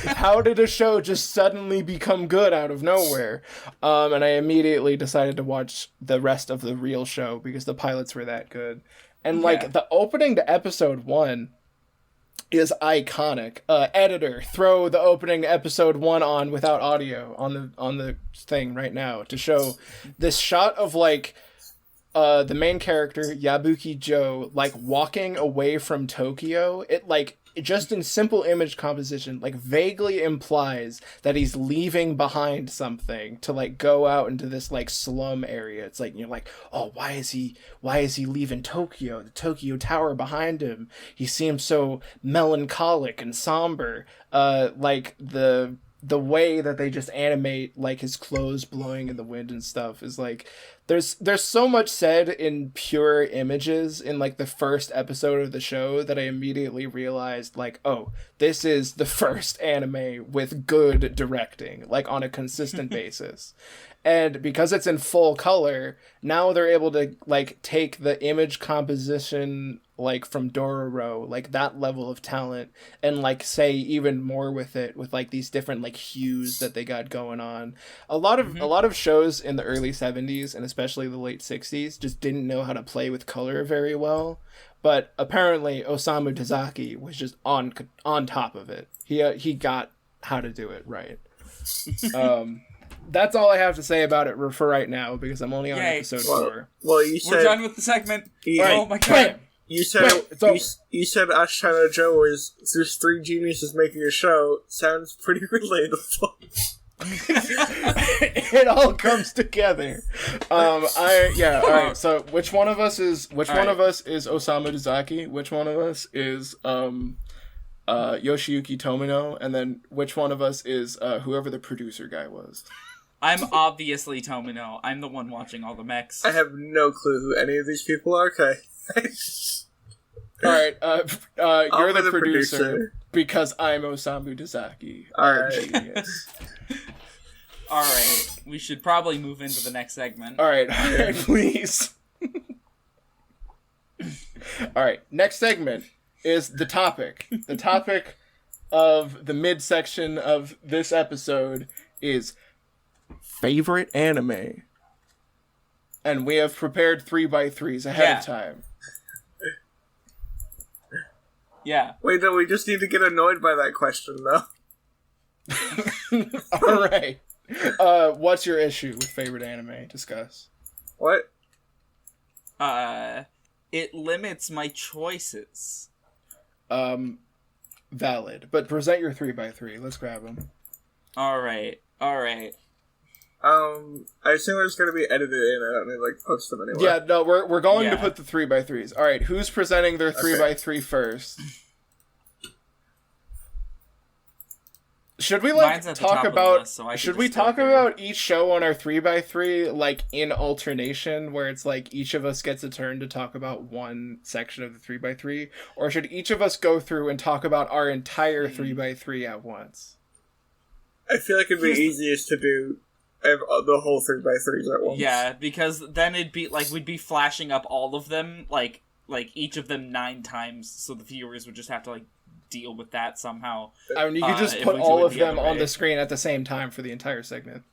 How did a show just suddenly become good out of nowhere? And I immediately decided to watch the rest of the real show because the pilots were that good. And like the opening to episode 1 is iconic. Editor, throw the opening to episode 1 on without audio on the thing right now to show this shot of like the main character Yabuki Joe like walking away from Tokyo. It like just in simple image composition like vaguely implies that he's leaving behind something to like go out into this like slum area. It's like you're like, oh, why is he leaving Tokyo, the Tokyo Tower behind him? He seems so melancholic and somber. Like the way that they just animate like his clothes blowing in the wind and stuff is like there's so much said in pure images in like the first episode of the show that I immediately realized like, oh, this is the first anime with good directing, like on a consistent basis. And because it's in full color, now they're able to like take the image composition like from Dororo, like that level of talent, and like say even more with it with like these different like hues that they got going on. A lot of shows in the early 70s and especially the late 60s just didn't know how to play with color very well. But apparently Osamu Dezaki was just on top of it. He got how to do it right. That's all I have to say about it for right now because I'm only on episode 4. Well, you said we're done with the segment. Right. Oh my god! You said Ashana Joe was there's 3 geniuses making a show. Sounds pretty relatable. It all comes together. All right. So which one of us is Osamu Dezaki? Which one of us is Yoshiyuki Tomino? And then which one of us is whoever the producer guy was? I'm obviously Tomino. I'm the one watching all the mechs. I have no clue who any of these people are. Okay. All right. You're the producer because I'm Osamu Dezaki. All right. Genius. All right. We should probably move into the next segment. All right, please. All right. Next segment is the topic. The topic of the midsection of this episode is favorite anime. And we have prepared 3x3s ahead of time. Yeah. Wait, no, we just need to get annoyed by that question, though. All right. What's your issue with favorite anime? Discuss. What? It limits my choices. Valid. But present your 3x3. Let's grab them. All right. I assume it's going to be edited in. I don't need like post them anywhere. Yeah, no, we're going to put the 3x3s. All right, who's presenting their 3x3 first? Should we like talk about? List, so should we talk about each show on our 3x3 like in alternation, where it's like each of us gets a turn to talk about one section of the 3x3, or should each of us go through and talk about our entire 3x3 at once? I feel like it'd be easiest to do the whole 3x3s at once. Yeah, because then it'd be like we'd be flashing up all of them, like each of them 9 times, so the viewers would just have to like deal with that somehow. I mean, you could just put all of them on the screen at the same time for the entire segment.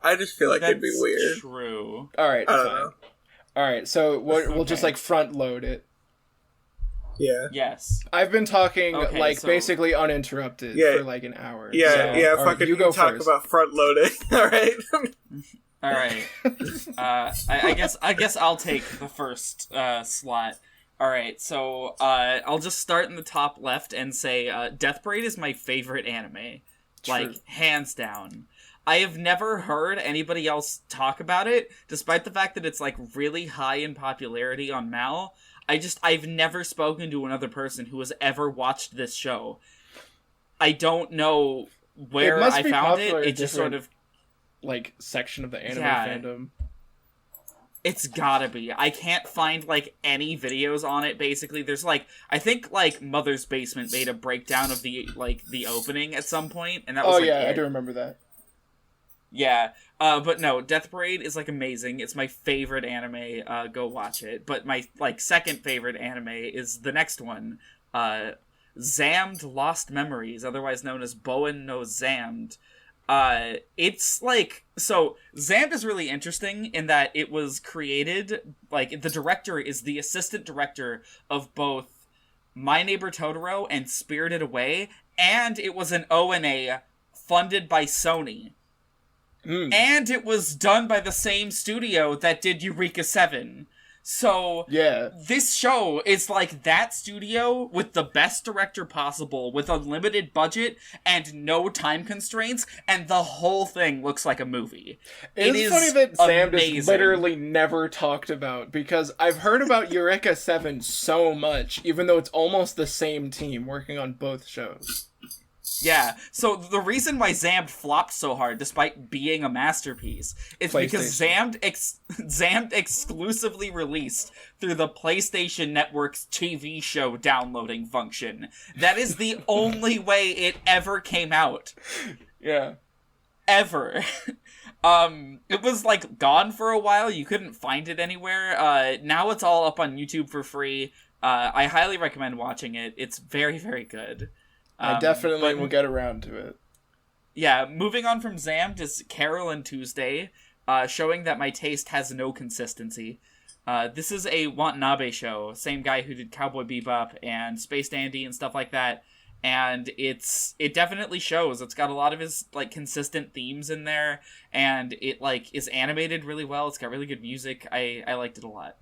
I just feel like it'd be weird. True. All right, I don't know. All right, so we'll just like front load it. Yeah. Yes. I've been talking basically uninterrupted for like an hour. Yeah, so, fucking you go talk first. about front loading. All right. All right. I guess I'll take the first slot. Alright, so I'll just start in the top left and say Death Parade is my favorite anime. True. Like, hands down. I have never heard anybody else talk about it, despite the fact that it's, like, really high in popularity on Mal. I've never spoken to another person who has ever watched this show. I don't know where I found it. It just sort of... like, section of the anime fandom. It's gotta be. I can't find, like, any videos on it, basically. There's, like, I think, like, Mother's Basement made a breakdown of the opening at some point, and that was, I do remember that. Yeah, but no, Death Parade is, like, amazing. It's my favorite anime. Go watch it. But my, like, second favorite anime is the next one. Zammed Lost Memories, otherwise known as Boen no Zammed. It's, like... So, Zammed is really interesting in that it was created... Like, the director is the assistant director of both My Neighbor Totoro and Spirited Away, and it was an ONA funded by Sony. And it was done by the same studio that did Eureka 7. So, this show is like that studio with the best director possible, with unlimited budget and no time constraints, and the whole thing looks like a movie. It is funny that Zammed is literally never talked about, because I've heard about Eureka 7 so much, even though it's almost the same team working on both shows. Yeah, so the reason why Zammed flopped so hard, despite being a masterpiece, is because Zammed exclusively released through the PlayStation Network's TV show downloading function. That is the only way it ever came out. Yeah. Ever. It was, like, gone for a while. You couldn't find it anywhere. Now it's all up on YouTube for free. I highly recommend watching it. It's very, very good. I definitely will get around to it. Yeah, moving on from Zammed is Carol and Tuesday, showing that my taste has no consistency. This is a Watanabe show, same guy who did Cowboy Bebop and Space Dandy and stuff like that, and it definitely shows. It's got a lot of his, like, consistent themes in there, and it, like, is animated really well. It's got really good music. I liked it a lot.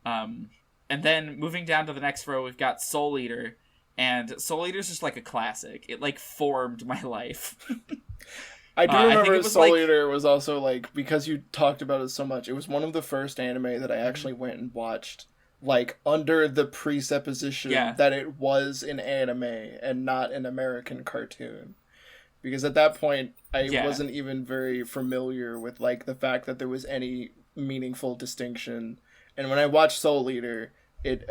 And then moving down to the next row, we've got Soul Eater. And Soul Eater's just, like, a classic. It, like, formed my life. I do remember Soul Eater was also, like, because you talked about it so much, it was one of the first anime that I actually went and watched, like, under the presupposition that it was an anime and not an American cartoon. Because at that point, I wasn't even very familiar with, like, the fact that there was any meaningful distinction. And when I watched Soul Eater... It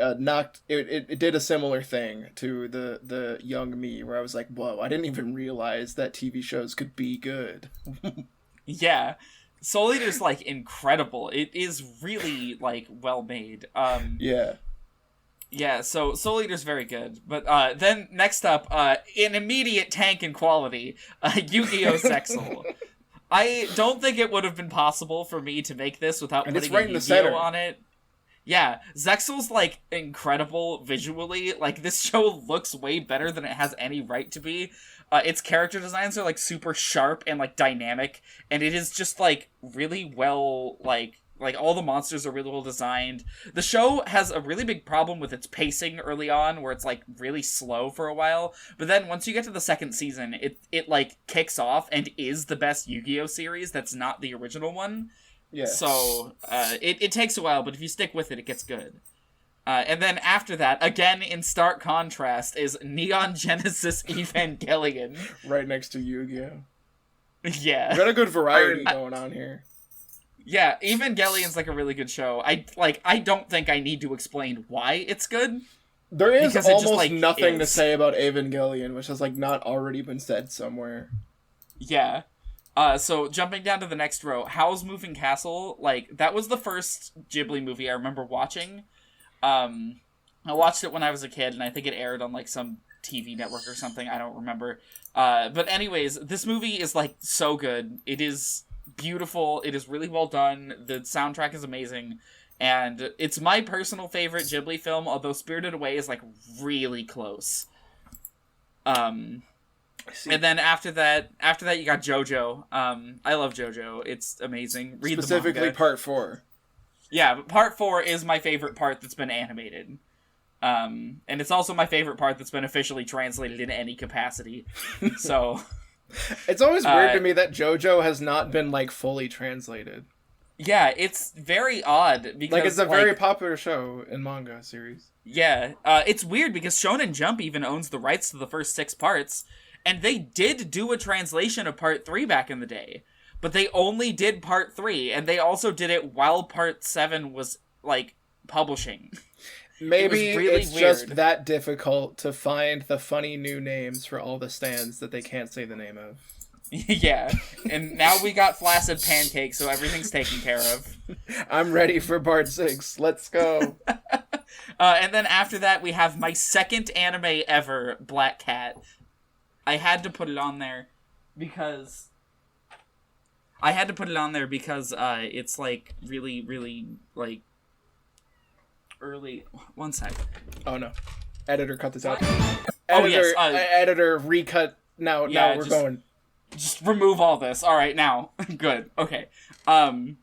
did a similar thing to the young me, where I was like, whoa, I didn't even realize that TV shows could be good. Yeah. Soul Eater's, like, incredible. It is really, like, well made. Yeah, so Soul Eater's very good. But then, next up, an immediate tank in quality, Yu-Gi-Oh! Sexal. I don't think it would have been possible for me to make this without putting a Yu-Gi-Oh! On it. Yeah, Zexal's, like, incredible visually. Like, this show looks way better than it has any right to be. Its character designs are, like, super sharp and, like, dynamic, and it is just, like, really well, like, all the monsters are really well designed. The show has a really big problem with its pacing early on, where it's, like, really slow for a while, but then once you get to the second season, it like, kicks off and is the best Yu-Gi-Oh! Series that's not the original one. Yeah. So, it takes a while, but if you stick with it, it gets good. And then after that, again in stark contrast, is Neon Genesis Evangelion. Right next to Yu-Gi-Oh! Yeah. We got a good variety going on here. Yeah, Evangelion's, like, a really good show. I don't think I need to explain why it's good. There is almost nothing to say about Evangelion, which has, like, not already been said somewhere. Yeah. So, jumping down to the next row, Howl's Moving Castle, like, that was the first Ghibli movie I remember watching. I watched it when I was a kid, and I think it aired on, like, some TV network or something, I don't remember. But anyways, this movie is, like, so good. It is beautiful, it is really well done, the soundtrack is amazing, and it's my personal favorite Ghibli film, although Spirited Away is, like, really close. And then after that you got JoJo. I love JoJo. It's amazing. Specifically Part 4. Yeah, but Part 4 is my favorite part that's been animated. And it's also my favorite part that's been officially translated in any capacity. So it's always weird to me that JoJo has not been like fully translated. Yeah, it's very odd because like it's a very popular show in manga series. Yeah, it's weird because Shonen Jump even owns the rights to the first 6 parts, and they did do a translation of Part 3 back in the day, but they only did Part 3, and they also did it while Part 7 was like publishing. Maybe it's weird. Just that difficult to find the funny new names for all the stands that they can't say the name of. Yeah, and now we got Flaccid Pancake, so everything's taken care of. I'm ready for Part 6. Let's go. And then after that, we have my second anime ever, Black Cat. I had to put it on there because... it's, like, really, really, like... early... One sec. Oh, no. Editor, cut this out. Editor, recut. Now we're going... Just remove all this. All right, now. Good. Okay. So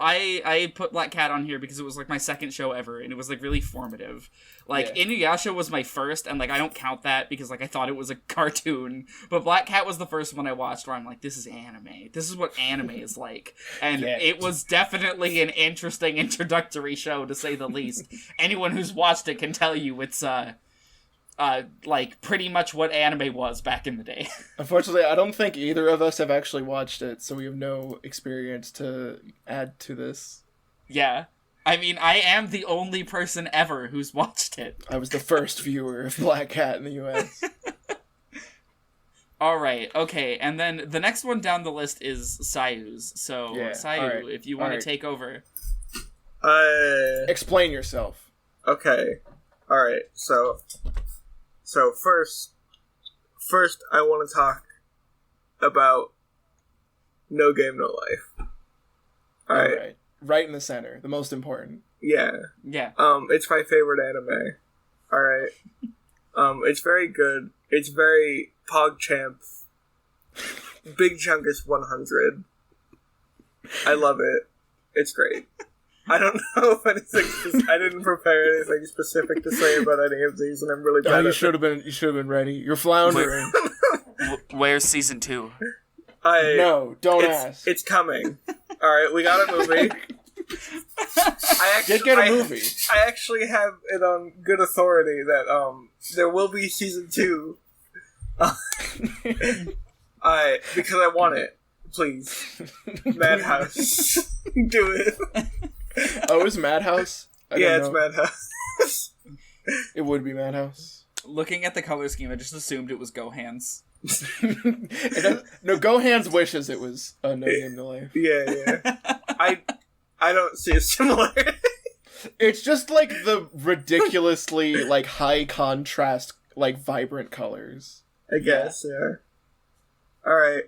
I put Black Cat on here because it was, like, my second show ever, and it was, like, really formative. Like, Inuyasha was my first, and, like, I don't count that because, like, I thought it was a cartoon. But Black Cat was the first one I watched where I'm like, this is anime. This is what anime is like. And it was definitely an interesting introductory show, to say the least. Anyone who's watched it can tell you it's, like, pretty much what anime was back in the day. Unfortunately, I don't think either of us have actually watched it, so we have no experience to add to this. Yeah. I mean, I am the only person ever who's watched it. I was the first viewer of Black Cat in the U.S. Alright, okay, and then the next one down the list is Sayu's. So, Sayu, if you want to take over. Explain yourself. Okay. Alright, So first, I want to talk about No Game, No Life. All right. Right in the center, the most important. Yeah. It's my favorite anime. All right. It's very good. It's very PogChamp. Big Chungus 100. I love it. It's great. I don't know if anything. I didn't prepare anything specific to say about any of these, and I'm really bad. You should have been ready. You're floundering. Where's season 2? No, don't ask. It's coming. All right, we got a movie. I actually have it on good authority that there will be season 2. Because I want it. Please, Madhouse, do it. Oh, it's Madhouse? It's Madhouse. It would be Madhouse. Looking at the color scheme, I just assumed it was Gohan's. No, Gohan's wishes it was No Game, No Life. Yeah. I don't see a similarity. It's just like the ridiculously like high contrast, like vibrant colors. I guess, yeah. Alright,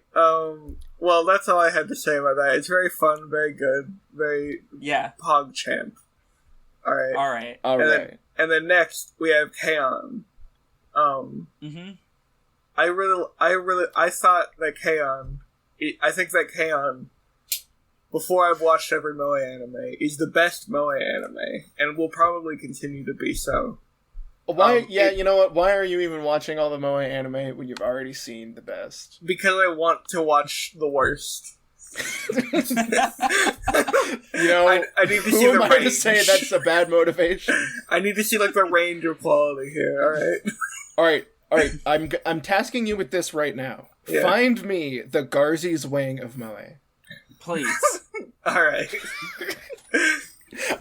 well, that's all I had to say about that. It's very fun, very good, very PogChamp. Alright. And then next, we have K-On! I thought that K-On! I think that K-On!, before I've watched every moe anime, is the best moe anime, and will probably continue to be so. Why? You know what? Why are you even watching all the moe anime when you've already seen the best? Because I want to watch the worst. You know, I need to see the range. Who am I to say that's a bad motivation? I need to see like the range of quality here. All right. I'm tasking you with this right now. Yeah. Find me the Garzy's wing of moe. Please. All right.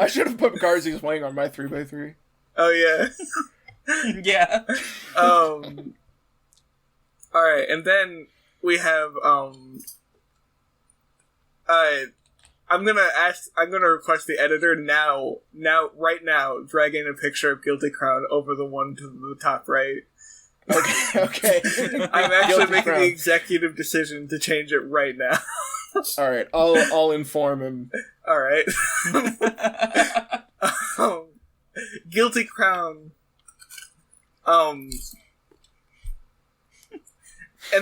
I should have put Garzy's wing on my 3x3. Oh yeah. Yeah. Alright, and then we have I'm gonna request the editor right now, drag in a picture of Guilty Crown over the one to the top right. Okay. I'm actually making the executive decision to change it right now. Alright, I'll inform him. Alright. Guilty Crown. And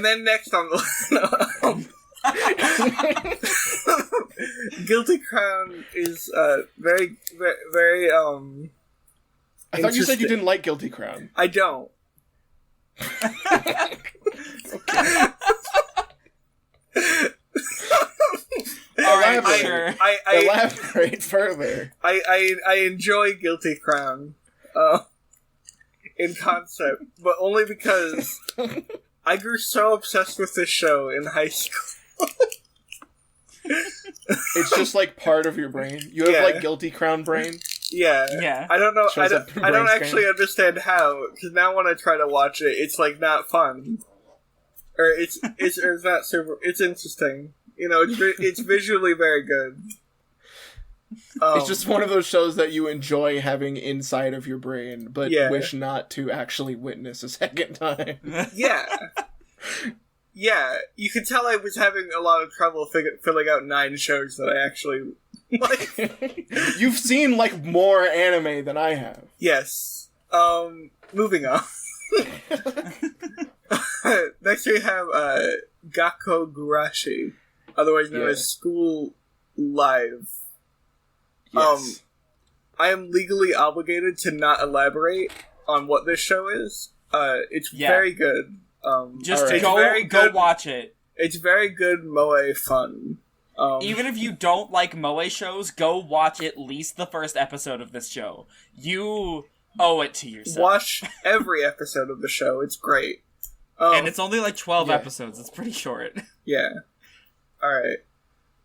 then next on the Guilty Crown is very I thought you said you didn't like Guilty Crown. I don't. Elaborate further. I enjoy Guilty Crown in concept, but only because I grew so obsessed with this show in high school. It's just like part of your brain. You have like Guilty Crown brain. Yeah. I don't know. I don't actually understand how, because now when I try to watch it, it's like not fun, or it's not super. It's interesting. You know, it's visually very good. It's just one of those shows that you enjoy having inside of your brain, but wish not to actually witness a second time. Yeah, you could tell I was having a lot of trouble filling out 9 shows that I actually like. You've seen, like, more anime than I have. Yes. Moving on. Next we have, Gakko Gurashi, otherwise known as School Live. Yes. I am legally obligated to not elaborate on what this show is. It's very good. Just go watch it. It's very good moe fun. Even if you don't like moe shows, go watch at least the first episode of this show. You owe it to yourself. Watch every episode of the show. It's great. And it's only like 12 episodes. It's pretty short. Yeah. Alright.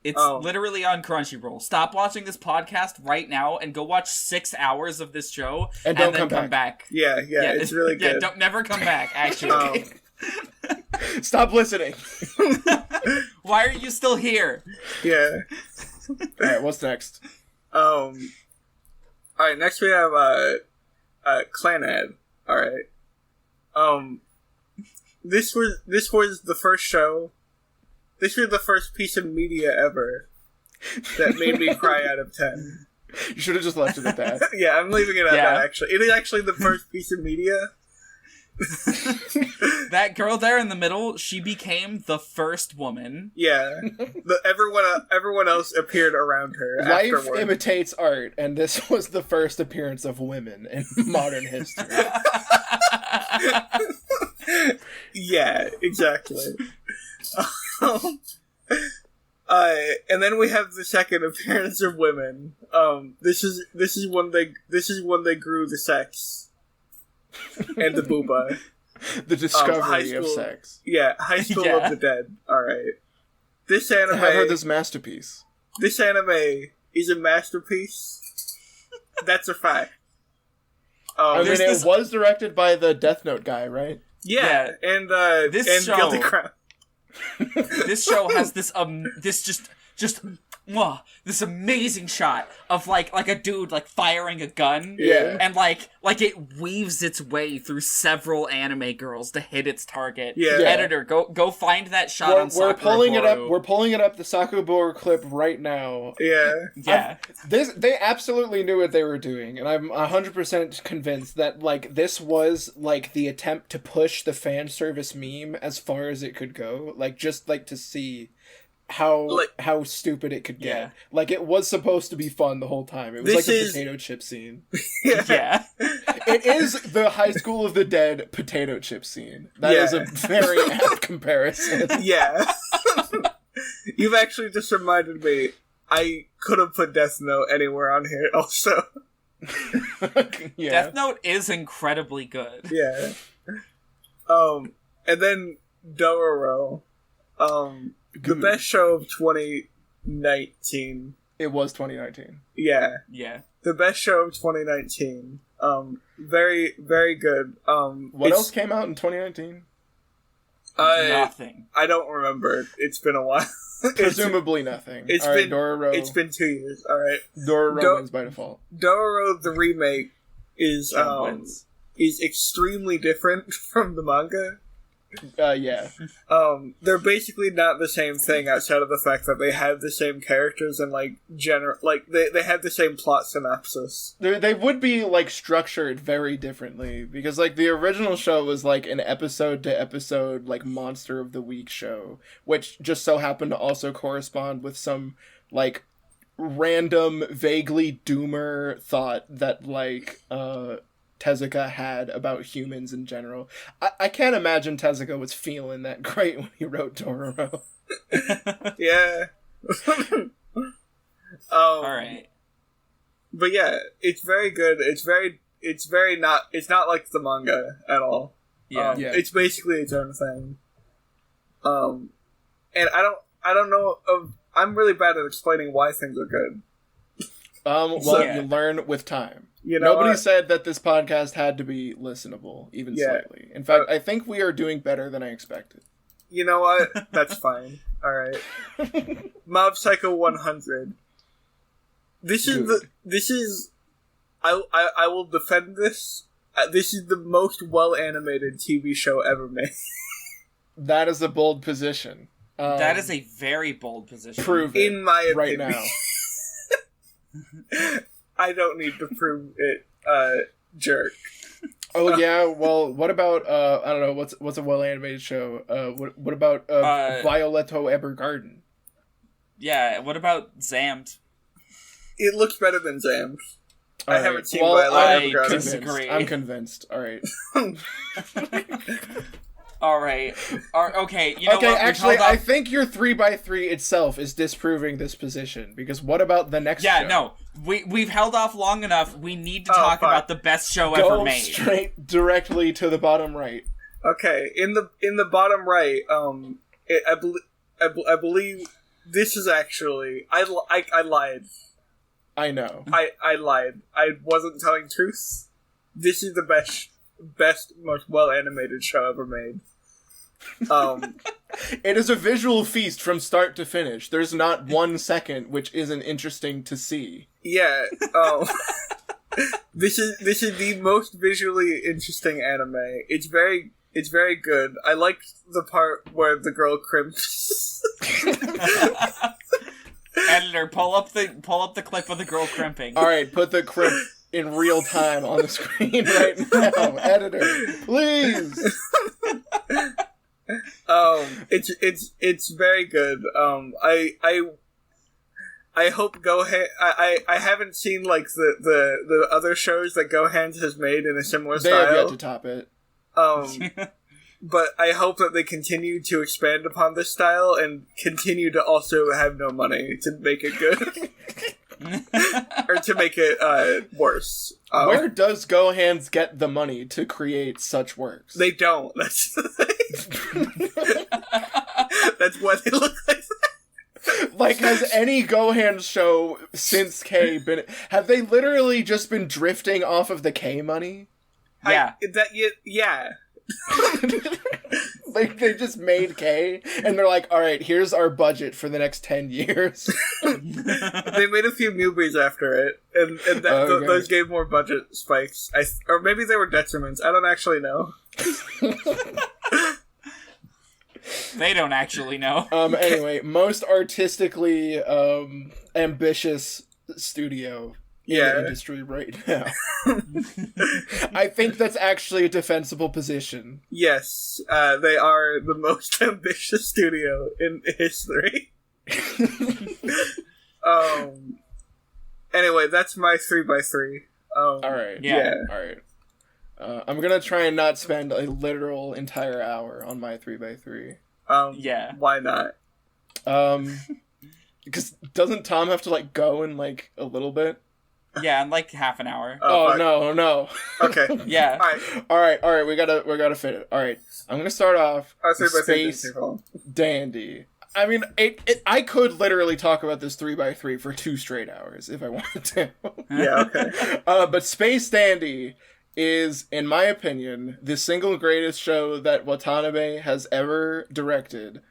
It's literally on Crunchyroll. Stop watching this podcast right now and go watch 6 hours of this show and then come back. Yeah, it's really good. Don't never come back, actually. Stop listening. Why are you still here? Yeah. Alright, what's next? Alright, next we have Clanad. Alright. This was the first show. This was the first piece of media ever that made me cry out of 10. You should have just left it at that. Yeah, I'm leaving it at that, actually. It is actually the first piece of media. That girl there in the middle, she became the first woman. Yeah. Everyone else appeared around her Life imitates art, and this was the first appearance of women in modern history. Yeah, exactly. And then we have the second appearance of women. This is when they grew the sex and the booba. The discovery of sex. Yeah, High School of the Dead. Alright. This anime... I heard this masterpiece. This anime is a masterpiece. That's a fact. I mean, it was directed by the Death Note guy, right? Yeah. And Guilty Crown. This show has this this amazing shot of like a dude like firing a gun, and like it weaves its way through several anime girls to hit its target. Editor, go find that shot on Sakura. We're pulling it up the Sakura clip right now. They absolutely knew what they were doing, and I'm 100% convinced that like this was like the attempt to push the fan service meme as far as it could go, like just like to see how stupid it could get. Yeah. Like, it was supposed to be fun the whole time. It was like a potato chip scene. Yeah. It is the High School of the Dead potato chip scene. That is a very apt comparison. Yeah. You've actually just reminded me, I could have put Death Note anywhere on here also. Death Note is incredibly good. Yeah. And then Dororo. The best show of 2019. It was 2019. Yeah. Yeah. The best show of 2019. Very, very good. What else came out in 2019? Nothing. I don't remember. It's been a while. Presumably nothing. It's been Dororo. It's been 2 years. All right. Dororo wins by default. Dororo the remake is extremely different from the manga. Yeah. They're basically not the same thing outside of the fact that they have the same characters and like they have the same plot synopsis. They would be like structured very differently because like the original show was like an episode to episode like Monster of the Week show, which just so happened to also correspond with some like random vaguely doomer thought that like Tezuka had about humans in general. I can't imagine Tezuka was feeling that great when he wrote Dororo. Yeah. Alright. But yeah, it's very good. It's not like the manga at all. Yeah. It's basically its own thing. And I don't know, I'm really bad at explaining why things are good. You learn with time. You know, nobody said that this podcast had to be listenable, even slightly. In fact, I think we are doing better than I expected. You know what? That's fine. Alright. Mob Psycho 100. I will defend this. This is the most well-animated TV show ever made. That is a bold position. That is a very bold position. Prove it. In my opinion. Right now. I don't need to prove it, jerk. Oh yeah, well, what about I don't know, what's a well animated show? What about Violetto Evergarden? Yeah, what about Zammed? It looks better than Zammed. I haven't seen Violetto Evergarden. Disagree. I'm convinced. All right. All right. Okay, you know okay, what? Actually, I think your 3x3 itself is disproving this position, because what about the next show? Yeah, no. We've held off long enough. We need to talk about the best show ever made. Go straight directly to the bottom right. Okay, in the bottom right, I believe this is actually I lied. I know. I lied. I wasn't telling truth. This is the best, most well animated show ever made. It is a visual feast from start to finish. There's not 1 second which isn't interesting to see. Yeah. This is the most visually interesting anime. It's very good. I like the part where the girl crimps. Editor, pull up the clip of the girl crimping. All right, put the crimp in real time on the screen right now. Editor, please. It's very good. I hope Gohan. I haven't seen like the other shows that Gohan has made in a similar style. They have yet to top it. But I hope that they continue to expand upon this style and continue to also have no money to make it good. Or to make it worse. Where does Gohan's get the money to create such works? They don't. That's the thing. That's why they look like that. Like, has any Gohan show since K been... Have they literally just been drifting off of the K money? Yeah. Yeah. Like, they just made K, and they're like, alright, here's our budget for the next 10 years. They made a few movies after it, and those gave more budget spikes. Or maybe they were detriments. I don't actually know. They don't actually know. Anyway, most artistically ambitious studio in the industry right now. I think that's actually a defensible position. Yes, they are the most ambitious studio in history. Anyway, that's my 3x3. Alright. Yeah. Alright. I'm gonna try and not spend a literal entire hour on my 3x3. Yeah. Why not? Because doesn't Tom have to, like, go in, like, a little bit? Yeah, in like half an hour. Oh, no. Okay. Yeah. Alright, we gotta fit it. Alright, I'm gonna start off with Space Dandy. I mean, I could literally talk about this 3x3 for 2 straight hours if I wanted to. Yeah, okay. But Space Dandy is, in my opinion, the single greatest show that Watanabe has ever directed.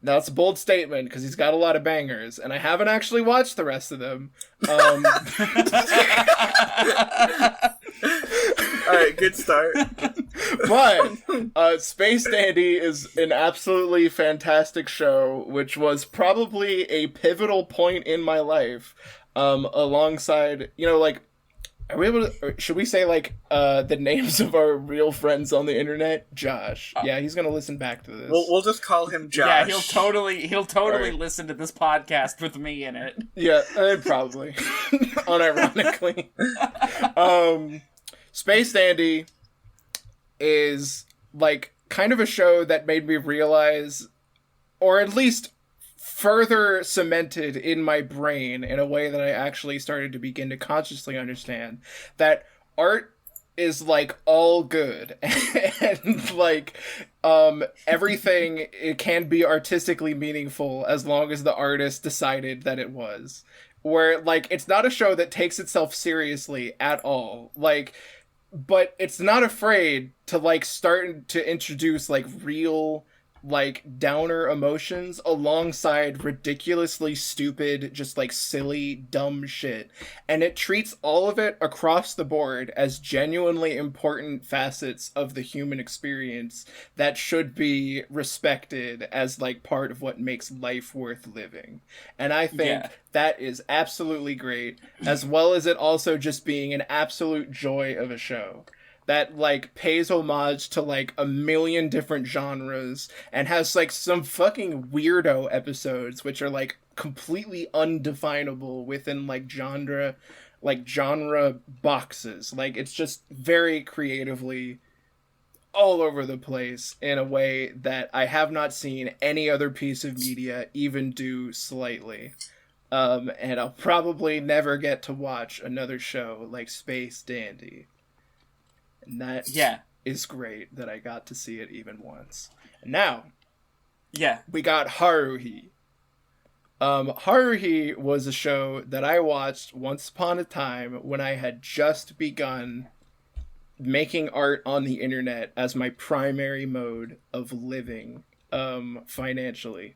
Now, it's a bold statement, because he's got a lot of bangers, and I haven't actually watched the rest of them. Alright, good start. But, Space Dandy is an absolutely fantastic show, which was probably a pivotal point in my life, alongside, like, are we able to, should we say, like, the names of our real friends on the internet? Josh. Yeah, he's gonna listen back to this. We'll just call him Josh. Yeah, he'll totally listen to this podcast with me in it. Yeah, probably. Unironically. Space Dandy is like kind of a show that made me realize, or at least further cemented in my brain in a way that I actually started to begin to consciously understand, that art is like all good and like everything, it can be artistically meaningful as long as the artist decided that it was. Where like it's not a show that takes itself seriously at all, like, but it's not afraid to like start to introduce like real like downer emotions alongside ridiculously stupid, just like silly, dumb shit. And it treats all of it across the board as genuinely important facets of the human experience that should be respected as like part of what makes life worth living. And I think that is absolutely great, as well as it also just being an absolute joy of a show that like pays homage to like a million different genres and has like some fucking weirdo episodes which are like completely undefinable within like genre boxes. Like it's just very creatively all over the place in a way that I have not seen any other piece of media even do slightly. And I'll probably never get to watch another show like Space Dandy. And that is great that I got to see it even once. And now, we got Haruhi. Haruhi was a show that I watched once upon a time when I had just begun making art on the internet as my primary mode of living financially.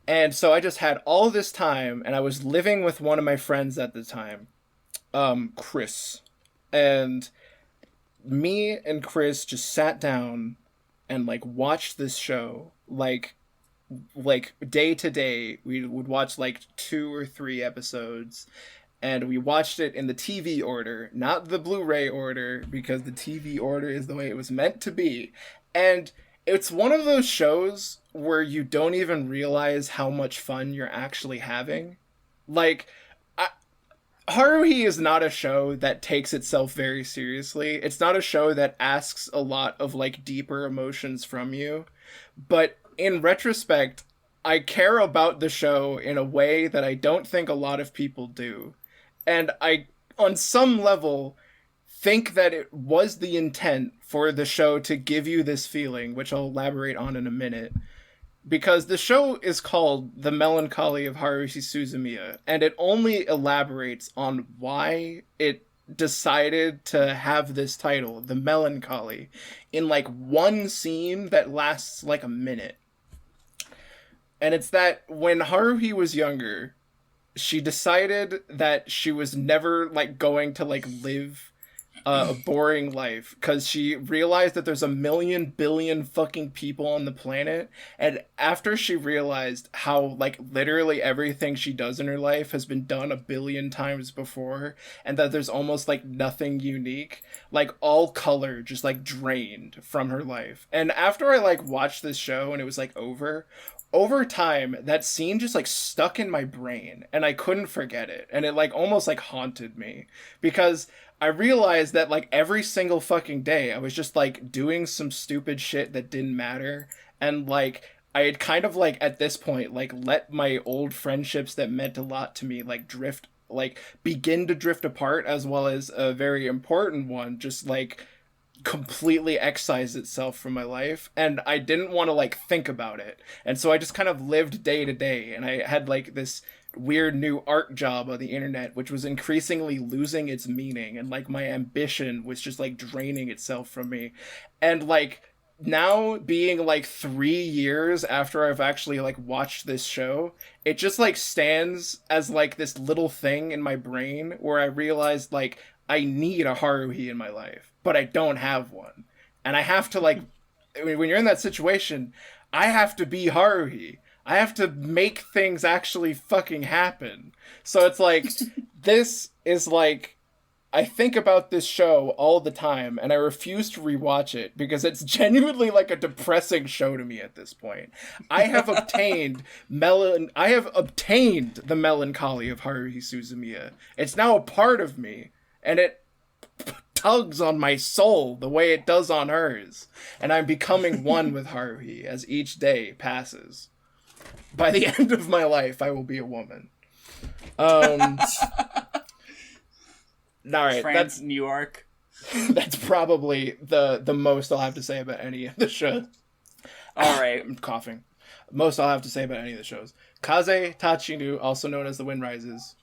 And so I just had all this time, and I was living with one of my friends at the time, Chris. And me and Chris just sat down and like watched this show like day to day. We would watch like 2 or 3 episodes, and we watched it in the TV order, not the Blu-ray order, because the TV order is the way it was meant to be. And it's one of those shows where you don't even realize how much fun you're actually having. Like, Haruhi is not a show that takes itself very seriously. It's not a show that asks a lot of like deeper emotions from you. But in retrospect, I care about the show in a way that I don't think a lot of people do. And I, on some level, think that it was the intent for the show to give you this feeling, which I'll elaborate on in a minute. Because the show is called The Melancholy of Haruhi Suzumiya, and it only elaborates on why it decided to have this title, The Melancholy, in like one scene that lasts like a minute. And it's that when Haruhi was younger, she decided that she was never like going to like live a boring life, because she realized that there's 1 billion fucking people on the planet, and after she realized how like literally everything she does in her life has been done 1 billion times before, and that there's almost like nothing unique, like all color just like drained from her life. And after I like watched this show and it was like over time, that scene just like stuck in my brain and I couldn't forget it, and it like almost like haunted me, because I realized that like every single fucking day I was just like doing some stupid shit that didn't matter, and like I had kind of like at this point like let my old friendships that meant a lot to me like begin to drift apart, as well as a very important one just like completely excise itself from my life, and I didn't want to like think about it, and so I just kind of lived day to day, and I had like this weird new art job on the internet which was increasingly losing its meaning, and like my ambition was just like draining itself from me. And like now, being like 3 years after I've actually like watched this show, it just like stands as like this little thing in my brain where I realized like I need a Haruhi in my life, but I don't have one. And I have to like, when you're in that situation, I have to be Haruhi. I have to make things actually fucking happen. So it's like, this is like, I think about this show all the time, and I refuse to rewatch it because it's genuinely like a depressing show to me at this point. I have obtained the melancholy of Haruhi Suzumiya. It's now a part of me, and it tugs on my soul the way it does on hers, and I'm becoming one with Haruhi as each day passes. By the end of my life, I will be a woman. All right, that's New York. That's probably the most I'll have to say about any of the shows. All right, I'm coughing. Most I'll have to say about any of the shows. Kaze Tachinu, also known as The Wind Rises.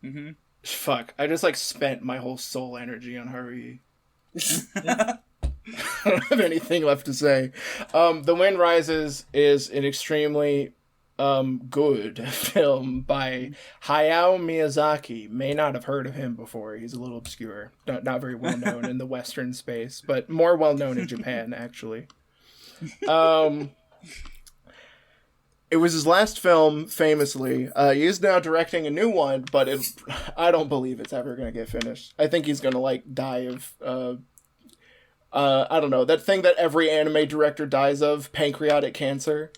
Mm-hmm. Fuck, I just spent my whole soul energy on Haruhi. I don't have anything left to say. The Wind Rises is an extremely good film by Hayao Miyazaki. May not have heard of him before. He's a little obscure. Not very well known in the Western space, but more well known in Japan, actually. It was his last film, famously. He is now directing a new one, but I don't believe it's ever going to get finished. I think he's going to, die of, I don't know, that thing that every anime director dies of, pancreatic cancer.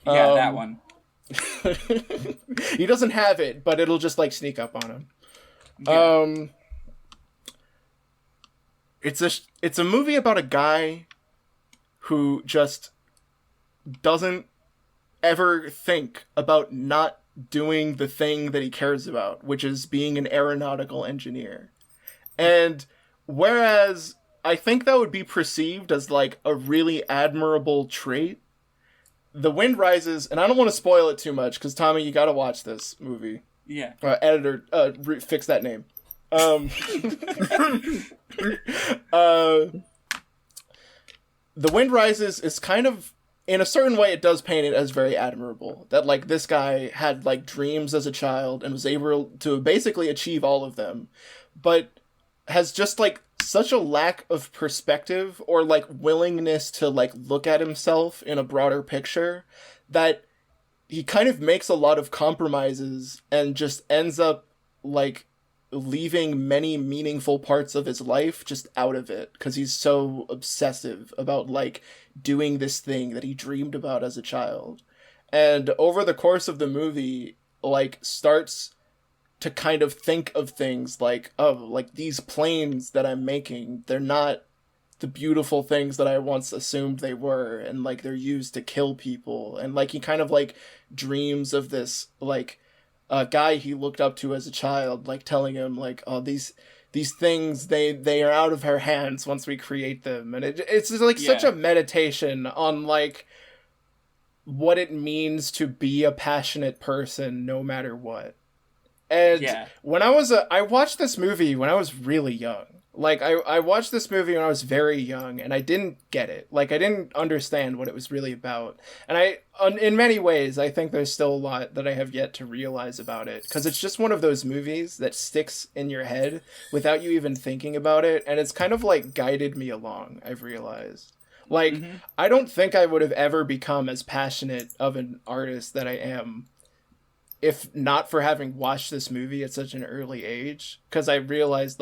Yeah, that one. He doesn't have it, but it'll just, sneak up on him. Yeah. It's a movie about a guy who just doesn't ever think about not doing the thing that he cares about, which is being an aeronautical engineer. And whereas I think that would be perceived as a really admirable trait, The Wind Rises, and I don't want to spoil it too much because Tommy, you got to watch this movie. Yeah. Editor, fix that name. The Wind Rises is kind of, in a certain way, it does paint it as very admirable. That, this guy had, dreams as a child and was able to basically achieve all of them, but has just, such a lack of perspective or, willingness to, look at himself in a broader picture that he kind of makes a lot of compromises and just ends up, leaving many meaningful parts of his life just out of it because he's so obsessive about doing this thing that he dreamed about as a child. And over the course of the movie, starts to kind of think of things these planes that I'm making, they're not the beautiful things that I once assumed they were, and they're used to kill people. And he kind of dreams of this a guy he looked up to as a child, telling him oh, these things, they are out of our hands once we create them. And it's just such a meditation on what it means to be a passionate person no matter what. And when I watched this movie when I was really young. I watched this movie when I was very young, and I didn't get it. I didn't understand what it was really about. And in many ways, I think there's still a lot that I have yet to realize about it. Because it's just one of those movies that sticks in your head without you even thinking about it. And it's kind of guided me along, I've realized. I don't think I would have ever become as passionate of an artist that I am if not for having watched this movie at such an early age, because I realized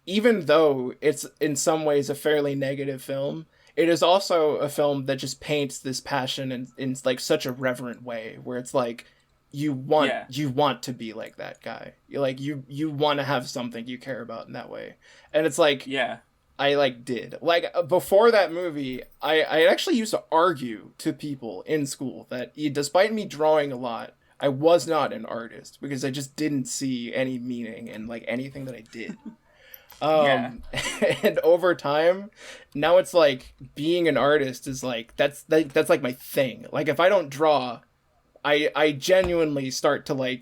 even though it's in some ways a fairly negative film, it is also a film that just paints this passion in such a reverent way, where it's you want to be like that guy. You want to have something you care about in that way. And it's I did. Before that movie, I actually used to argue to people in school that despite me drawing a lot, I was not an artist because I just didn't see any meaning in anything that I did. And over time, now it's being an artist is that's my thing. If I don't draw, I genuinely start to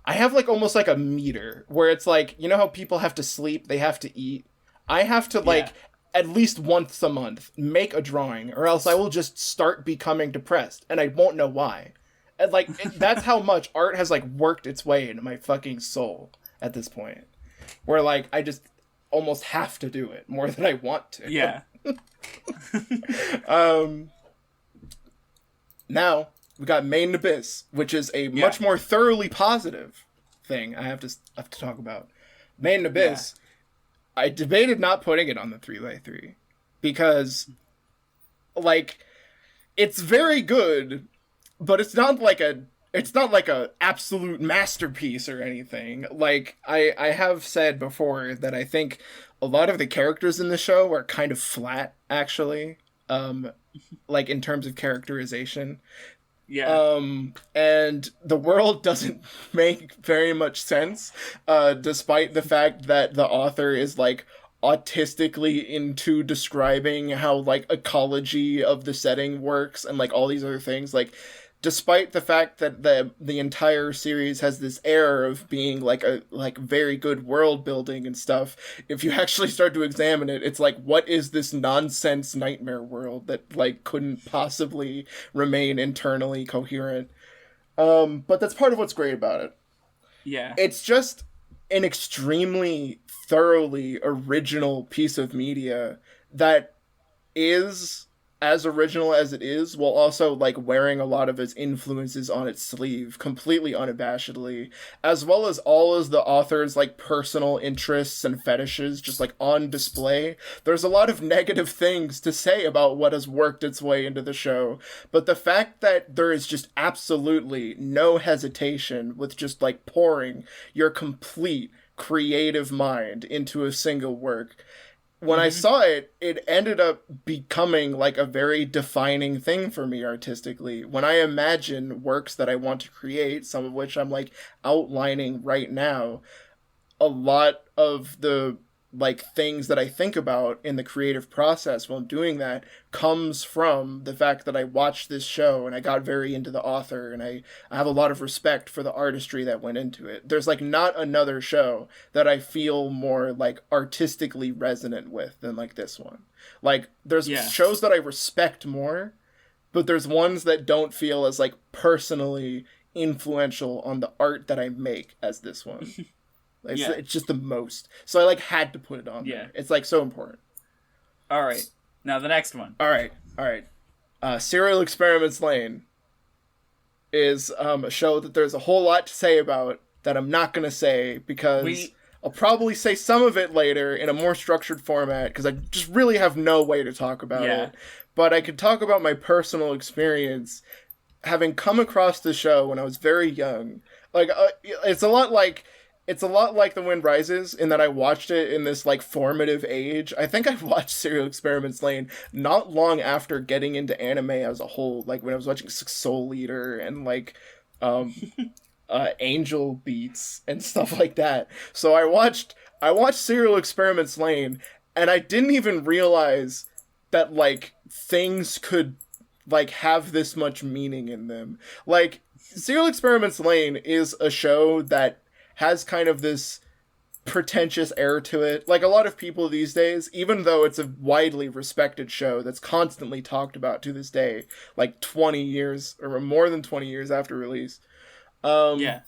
I have almost a meter where it's you know how people have to sleep, they have to eat. I have to at least once a month make a drawing, or else I will just start becoming depressed and I won't know why. And that's how much art has worked its way into my fucking soul at this point, where I just almost have to do it more than I want to. Yeah. Now we got Main Abyss, which is a much more thoroughly positive thing I have to talk about. Main Abyss, I debated not putting it on the 3x3 because it's very good, but it's not a absolute masterpiece or anything. I have said before that I think a lot of the characters in the show are kind of flat, actually, like in terms of characterization. Yeah. And the world doesn't make very much sense, despite the fact that the author is like autistically into describing how like ecology of the setting works and like all these other things. Like, despite the fact that the entire series has this air of being like a like very good world building and stuff, if you actually start to examine it, it's like, what is this nonsense nightmare world that like couldn't possibly remain internally coherent? But that's part of what's great about it. Yeah. It's just an extremely thoroughly original piece of media that is as original as it is, while also like wearing a lot of its influences on its sleeve completely unabashedly, as well as all of the author's like personal interests and fetishes just like on display. There's a lot of negative things to say about what has worked its way into the show, but the fact that there is just absolutely no hesitation with just like pouring your complete creative mind into a single work. When I saw it, it ended up becoming like a very defining thing for me artistically. When I imagine works that I want to create, some of which I'm like outlining right now, a lot of the like things that I think about in the creative process while doing that comes from the fact that I watched this show and I got very into the author, and I have a lot of respect for the artistry that went into it. There's like not another show that I feel more like artistically resonant with than like this one. Like there's shows that I respect more, but there's ones that don't feel as like personally influential on the art that I make as this one. It's just the most. So I like had to put it on there. It's like so important. All right. Now the next one. All right. Serial Experiments Lane is a show that there's a whole lot to say about that I'm not going to say because I'll probably say some of it later in a more structured format because I just really have no way to talk about it. But I could talk about my personal experience having come across the show when I was very young. Like it's a lot like The Wind Rises in that I watched it in this like formative age. I think I watched Serial Experiments Lane not long after getting into anime as a whole, like when I was watching Soul Eater and like Angel Beats and stuff like that. So I watched Serial Experiments Lane and I didn't even realize that like things could like have this much meaning in them. Like Serial Experiments Lane is a show that has kind of this pretentious air to it. Like a lot of people these days, even though it's a widely respected show that's constantly talked about to this day, like 20 years or more than 20 years after release. It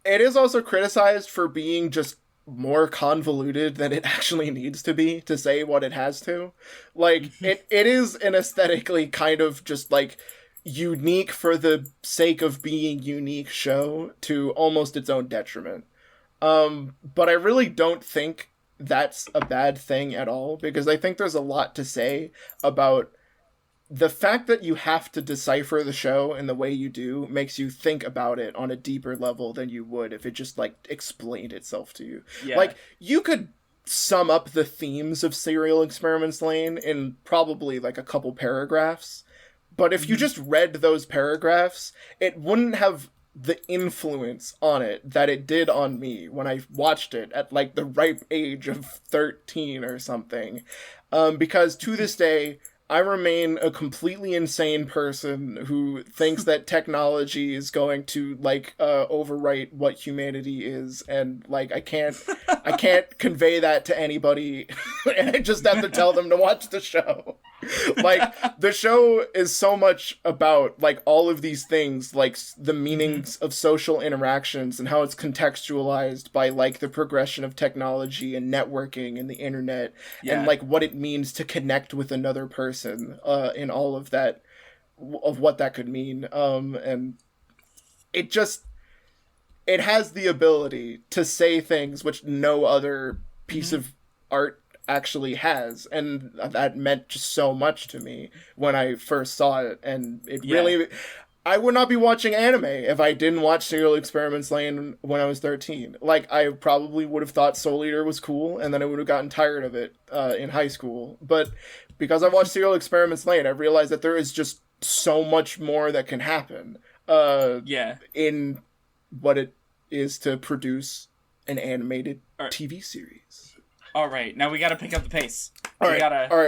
is also criticized for being just more convoluted than it actually needs to be to say what it has to. Like it is an aesthetically kind of just like unique for the sake of being unique show to almost its own detriment. But I really don't think that's a bad thing at all, because I think there's a lot to say about the fact that you have to decipher the show in the way you do makes you think about it on a deeper level than you would if it just like explained itself to you. Like you could sum up the themes of Serial Experiments Lane in probably like a couple paragraphs. But if you just read those paragraphs, it wouldn't have the influence on it that it did on me when I watched it at like the ripe age of 13 or something. Because to this day, I remain a completely insane person who thinks that technology is going to like overwrite what humanity is, and like I can't convey that to anybody, and I just have to tell them to watch the show. Like the show is so much about like all of these things, like the meanings of social interactions and how it's contextualized by like the progression of technology and networking and the internet, and like what it means to connect with another person in all of that, of what that could mean. And it has the ability to say things which no other piece of art actually has, and that meant just so much to me when I first saw it. And it really, I would not be watching anime if I didn't watch Serial Experiments Lain when I was 13. Like, I probably would have thought Soul Eater was cool, and then I would have gotten tired of it in high school. But because I watched Serial Experiments Lain, I've realized that there is just so much more that can happen in what it is to produce an animated TV series. All right, now we gotta pick up the pace. All right,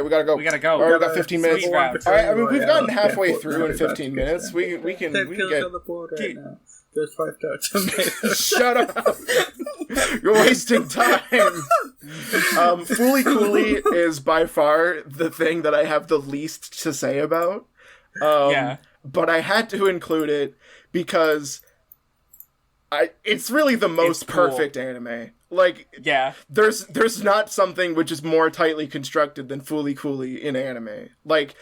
we gotta go. We gotta go. All right, we got 15 minutes. All right, I mean, we've gotten halfway through in 15 minutes. We can get... on the board right now. There's 5 tomatoes. Shut up! You're wasting time. Fooly Cooly is by far the thing that I have the least to say about. But I had to include it because it's really the most perfect anime. Like, there's not something which is more tightly constructed than Fooly Cooly in anime. Like,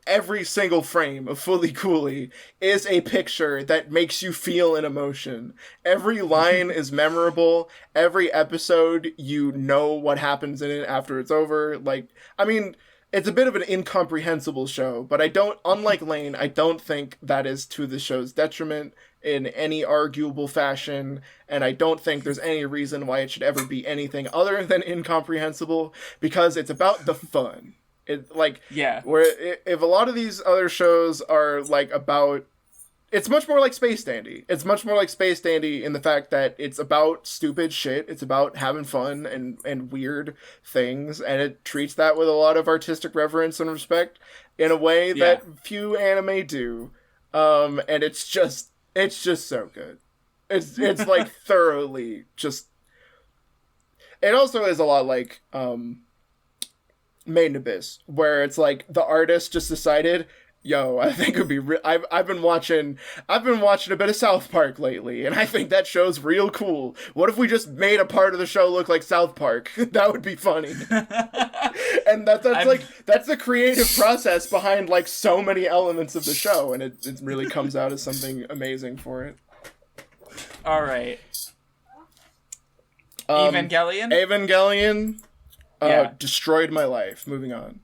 every single frame of Fooly Cooly is a picture that makes you feel an emotion. Every line is memorable. Every episode, you know what happens in it after it's over. Like, I mean, it's a bit of an incomprehensible show, but unlike Lane, I don't think that is to the show's detriment in any arguable fashion, and I don't think there's any reason why it should ever be anything other than incomprehensible, because it's about the fun. If a lot of these other shows are like about, it's much more like Space Dandy. It's much more like Space Dandy in the fact that it's about stupid shit. It's about having fun and weird things, and it treats that with a lot of artistic reverence and respect in a way that few anime do. And it's just so good. It's like thoroughly just. It also is a lot like Made in Abyss, where it's like the artist just decided, yo, I think it'd be I've been watching a bit of South Park lately, and I think that show's real cool. What if we just made a part of the show look like South Park? That would be funny. And that's the creative process behind like so many elements of the show, and it really comes out as something amazing for it. All right. Evangelion destroyed my life. Moving on.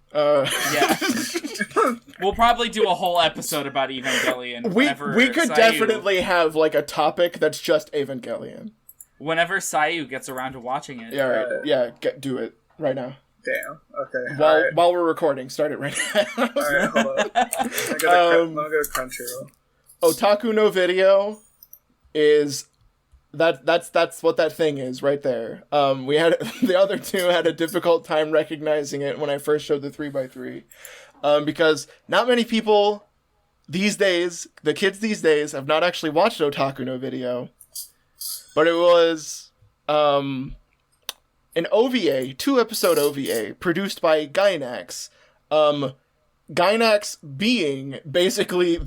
We'll probably do a whole episode about Evangelion. We could definitely have like a topic that's just Evangelion. Whenever Sayu gets around to watching it. Yeah, right. Do it right now. Damn. Okay. While we're recording, start it right now. Alright, hold on. I'm gonna go Crunchyroll. Otaku no Video is that's what that thing is right there. We had the other two had a difficult time recognizing it when I first showed the 3x3, because not many people these days, the kids these days, have not actually watched Otaku no Video, but it was an OVA, 2-episode OVA produced by Gainax. Gainax being basically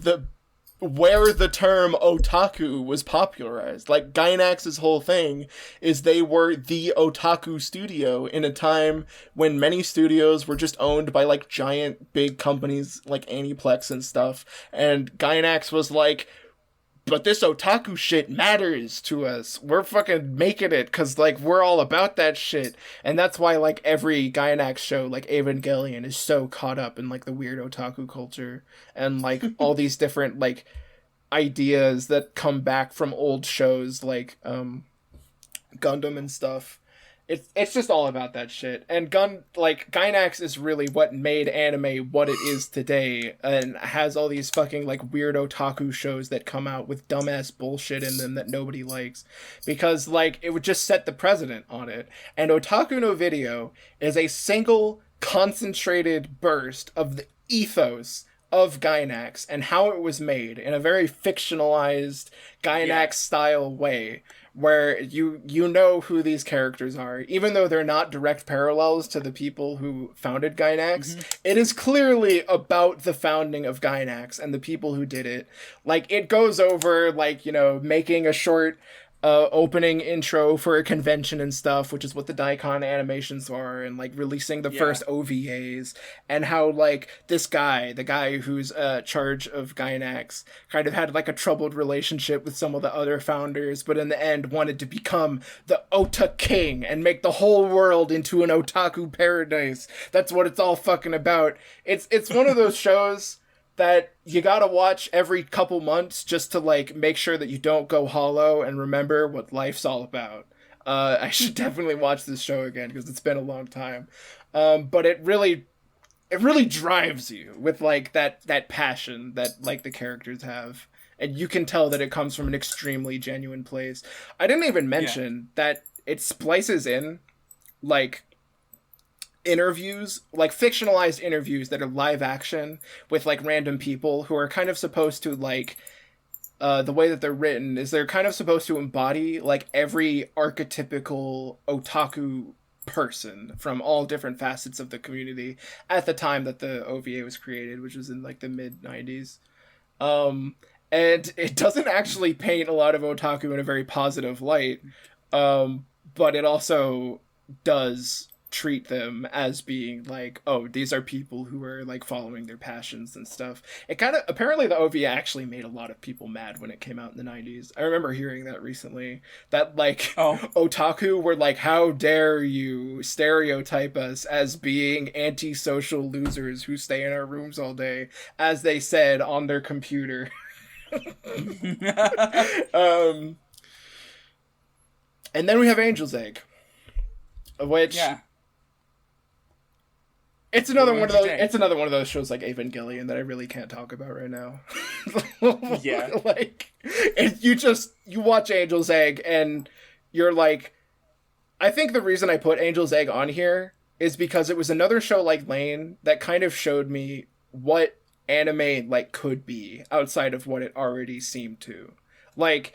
where the term otaku was popularized. Like, Gainax's whole thing is they were the otaku studio in a time when many studios were just owned by, like, giant big companies like Aniplex and stuff. And Gainax was like, but this otaku shit matters to us. We're fucking making it because, like, we're all about that shit. And that's why, like, every Gainax show, like Evangelion, is so caught up in, like, the weird otaku culture. And, like, all these different, like, ideas that come back from old shows, like, Gundam and stuff. It's just all about that shit. And Gainax is really what made anime what it is today, and has all these fucking like weird otaku shows that come out with dumbass bullshit in them that nobody likes, because like it would just set the precedent on it. And Otaku no Video is a single concentrated burst of the ethos of Gainax and how it was made in a very fictionalized Gainax style way, where you know who these characters are, even though they're not direct parallels to the people who founded Gainax. It is clearly about the founding of Gainax and the people who did it. Like, it goes over, like, you know, making a short opening intro for a convention and stuff, which is what the Daikon animations are, and like releasing the first OVAs, and how like this guy, the guy who's charge of Gainax, kind of had like a troubled relationship with some of the other founders, but in the end wanted to become the Ota King and make the whole world into an otaku paradise. That's what it's all fucking about. It's one of those shows that you gotta watch every couple months just to, like, make sure that you don't go hollow and remember what life's all about. I should definitely watch this show again because it's been a long time. But it really drives you with, like, that passion that, like, the characters have. And you can tell that it comes from an extremely genuine place. I didn't even mention that it splices in, like, interviews, like fictionalized interviews that are live action with, like, random people who are kind of supposed to, like, the way that they're written is they're kind of supposed to embody, like, every archetypical otaku person from all different facets of the community at the time that the OVA was created, which was in, like, the mid-90s. And it doesn't actually paint a lot of otaku in a very positive light, but it also does treat them as being like, oh, these are people who are, like, following their passions and stuff. It kind of, apparently the OVA actually made a lot of people mad when it came out in the 90s. I remember hearing that recently, that, like, otaku were like, how dare you stereotype us as being antisocial losers who stay in our rooms all day, as they said on their computer. And then we have Angel's Egg, which it's another one of those. It's another one of those shows like Evangelion that I really can't talk about right now. Like, you watch Angel's Egg and you're like, I think the reason I put Angel's Egg on here is because it was another show like Lane that kind of showed me what anime, like, could be outside of what it already seemed to. Like,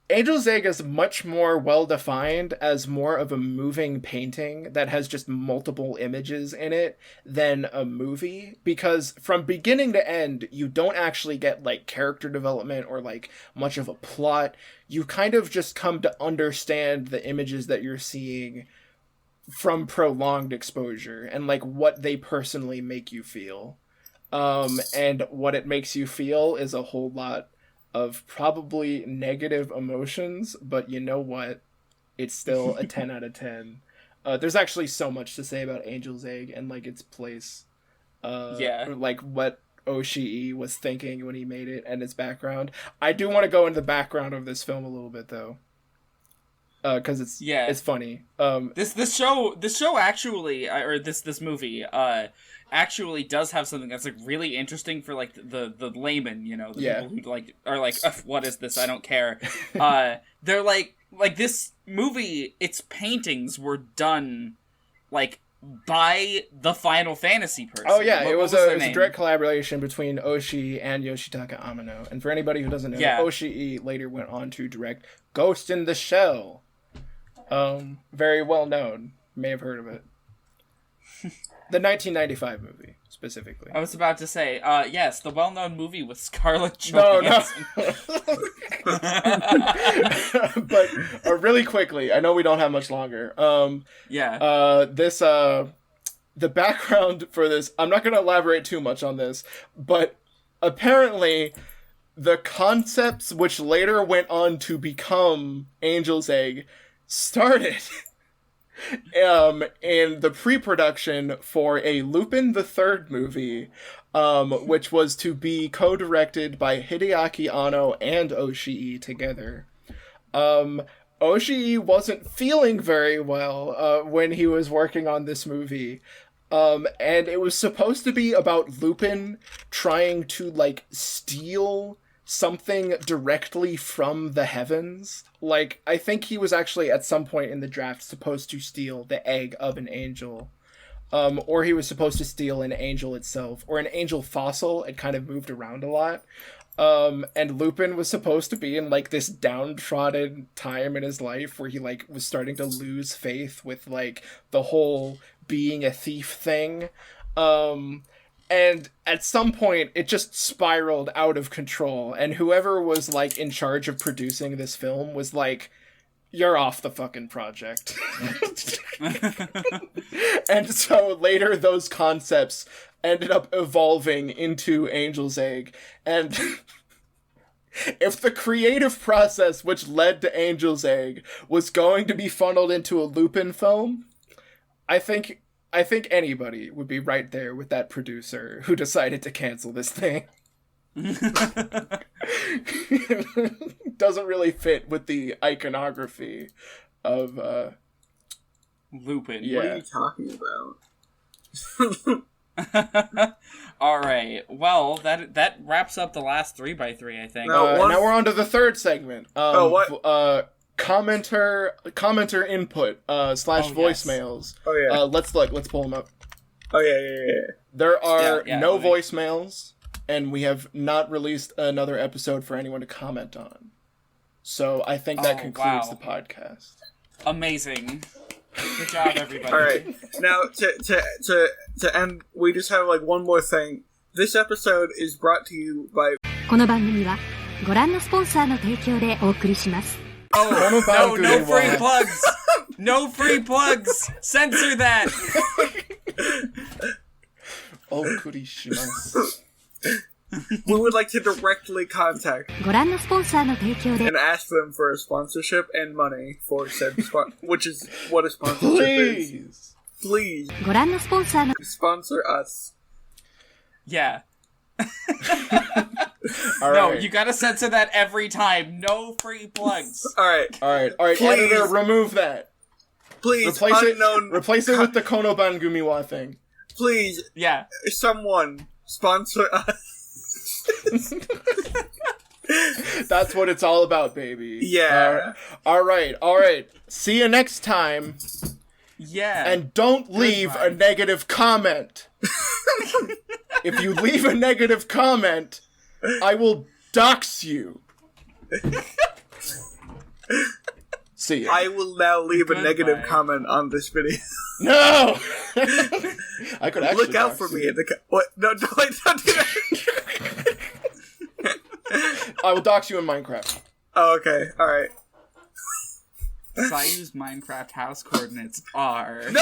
Angel's Egg is much more well-defined as more of a moving painting that has just multiple images in it than a movie, because from beginning to end, you don't actually get, like, character development or, like, much of a plot. You kind of just come to understand the images that you're seeing from prolonged exposure and, like, what they personally make you feel. And what it makes you feel is a whole lot of probably negative emotions, but you know what? It's still a 10 out of 10. There's actually so much to say about Angel's Egg and, like, its place. Like, what Oshii was thinking when he made it and its background. I do want to go into the background of this film a little bit, though. Because it's funny. This show actually, or this movie, actually does have something that's, like, really interesting for, like, the layman, you know, the people who, like, are like, what is this? I don't care. They're like this movie, its paintings were done, like, by the Final Fantasy person. Oh yeah, it was a direct collaboration between Oshii and Yoshitaka Amano. And for anybody who doesn't know, Oshii later went on to direct Ghost in the Shell. Very well known. May have heard of it. The 1995 movie, specifically. I was about to say, yes, the well-known movie with Scarlett Johansson. No. But really quickly, I know we don't have much longer. The background for this, I'm not going to elaborate too much on this, but apparently the concepts which later went on to become Angel's Egg started in the pre-production for a Lupin the Third movie, which was to be co-directed by Hideaki Anno and Oshii together. Oshii wasn't feeling very well when he was working on this movie, and it was supposed to be about Lupin trying to, like, steal something directly from the heavens. Like, I think he was actually at some point in the draft supposed to steal the egg of an angel. Or he was supposed to steal an angel itself, or an angel fossil. It kind of moved around a lot. And Lupin was supposed to be in, like, this downtrodden time in his life where he, like, was starting to lose faith with, like, the whole being a thief thing. And at some point, it just spiraled out of control, and whoever was, like, in charge of producing this film was like, you're off the fucking project. And so later those concepts ended up evolving into Angel's Egg, and if the creative process which led to Angel's Egg was going to be funneled into a Lupin film, I think I think anybody would be right there with that producer who decided to cancel this thing. Doesn't really fit with the iconography of Lupin. Yeah. What are you talking about? All right. Well, that wraps up the last 3x3, I think. Now we're on to the third segment. What? Commenter input / voicemails. Yes. Oh yeah. Let's pull them up. Oh yeah. There are no voicemails, and we have not released another episode for anyone to comment on. So I think that concludes the podcast. Amazing. Good job, everybody. All right. Now to end, we just have like one more thing. This episode is brought to you by. この番組はご覧のスポンサーの提供でお送りします。Oh, no free plugs! No free plugs! Censor that! We would like to directly contact ご覧のスポンサーの提供で and ask them for a sponsorship and money for said which is what a sponsorship is. Please. ご覧のスポンサーの Sponsor us. Yeah. All no, right. you gotta censor that every time. No free plugs. All right. Please. Editor, remove that. Please, Replace it with the Kono Bangumiwa thing. Please. Yeah. Someone sponsor us. That's what it's all about, baby. Yeah. All right. See you next time. Yeah. And don't leave a negative comment. If you leave a negative comment, I will dox you. See ya. I will now leave a negative comment on this video. No! I could actually look out for me in the what? No, don't do that. I will dox you in Minecraft. Oh, okay. All right. Sayu's Minecraft house coordinates are... No!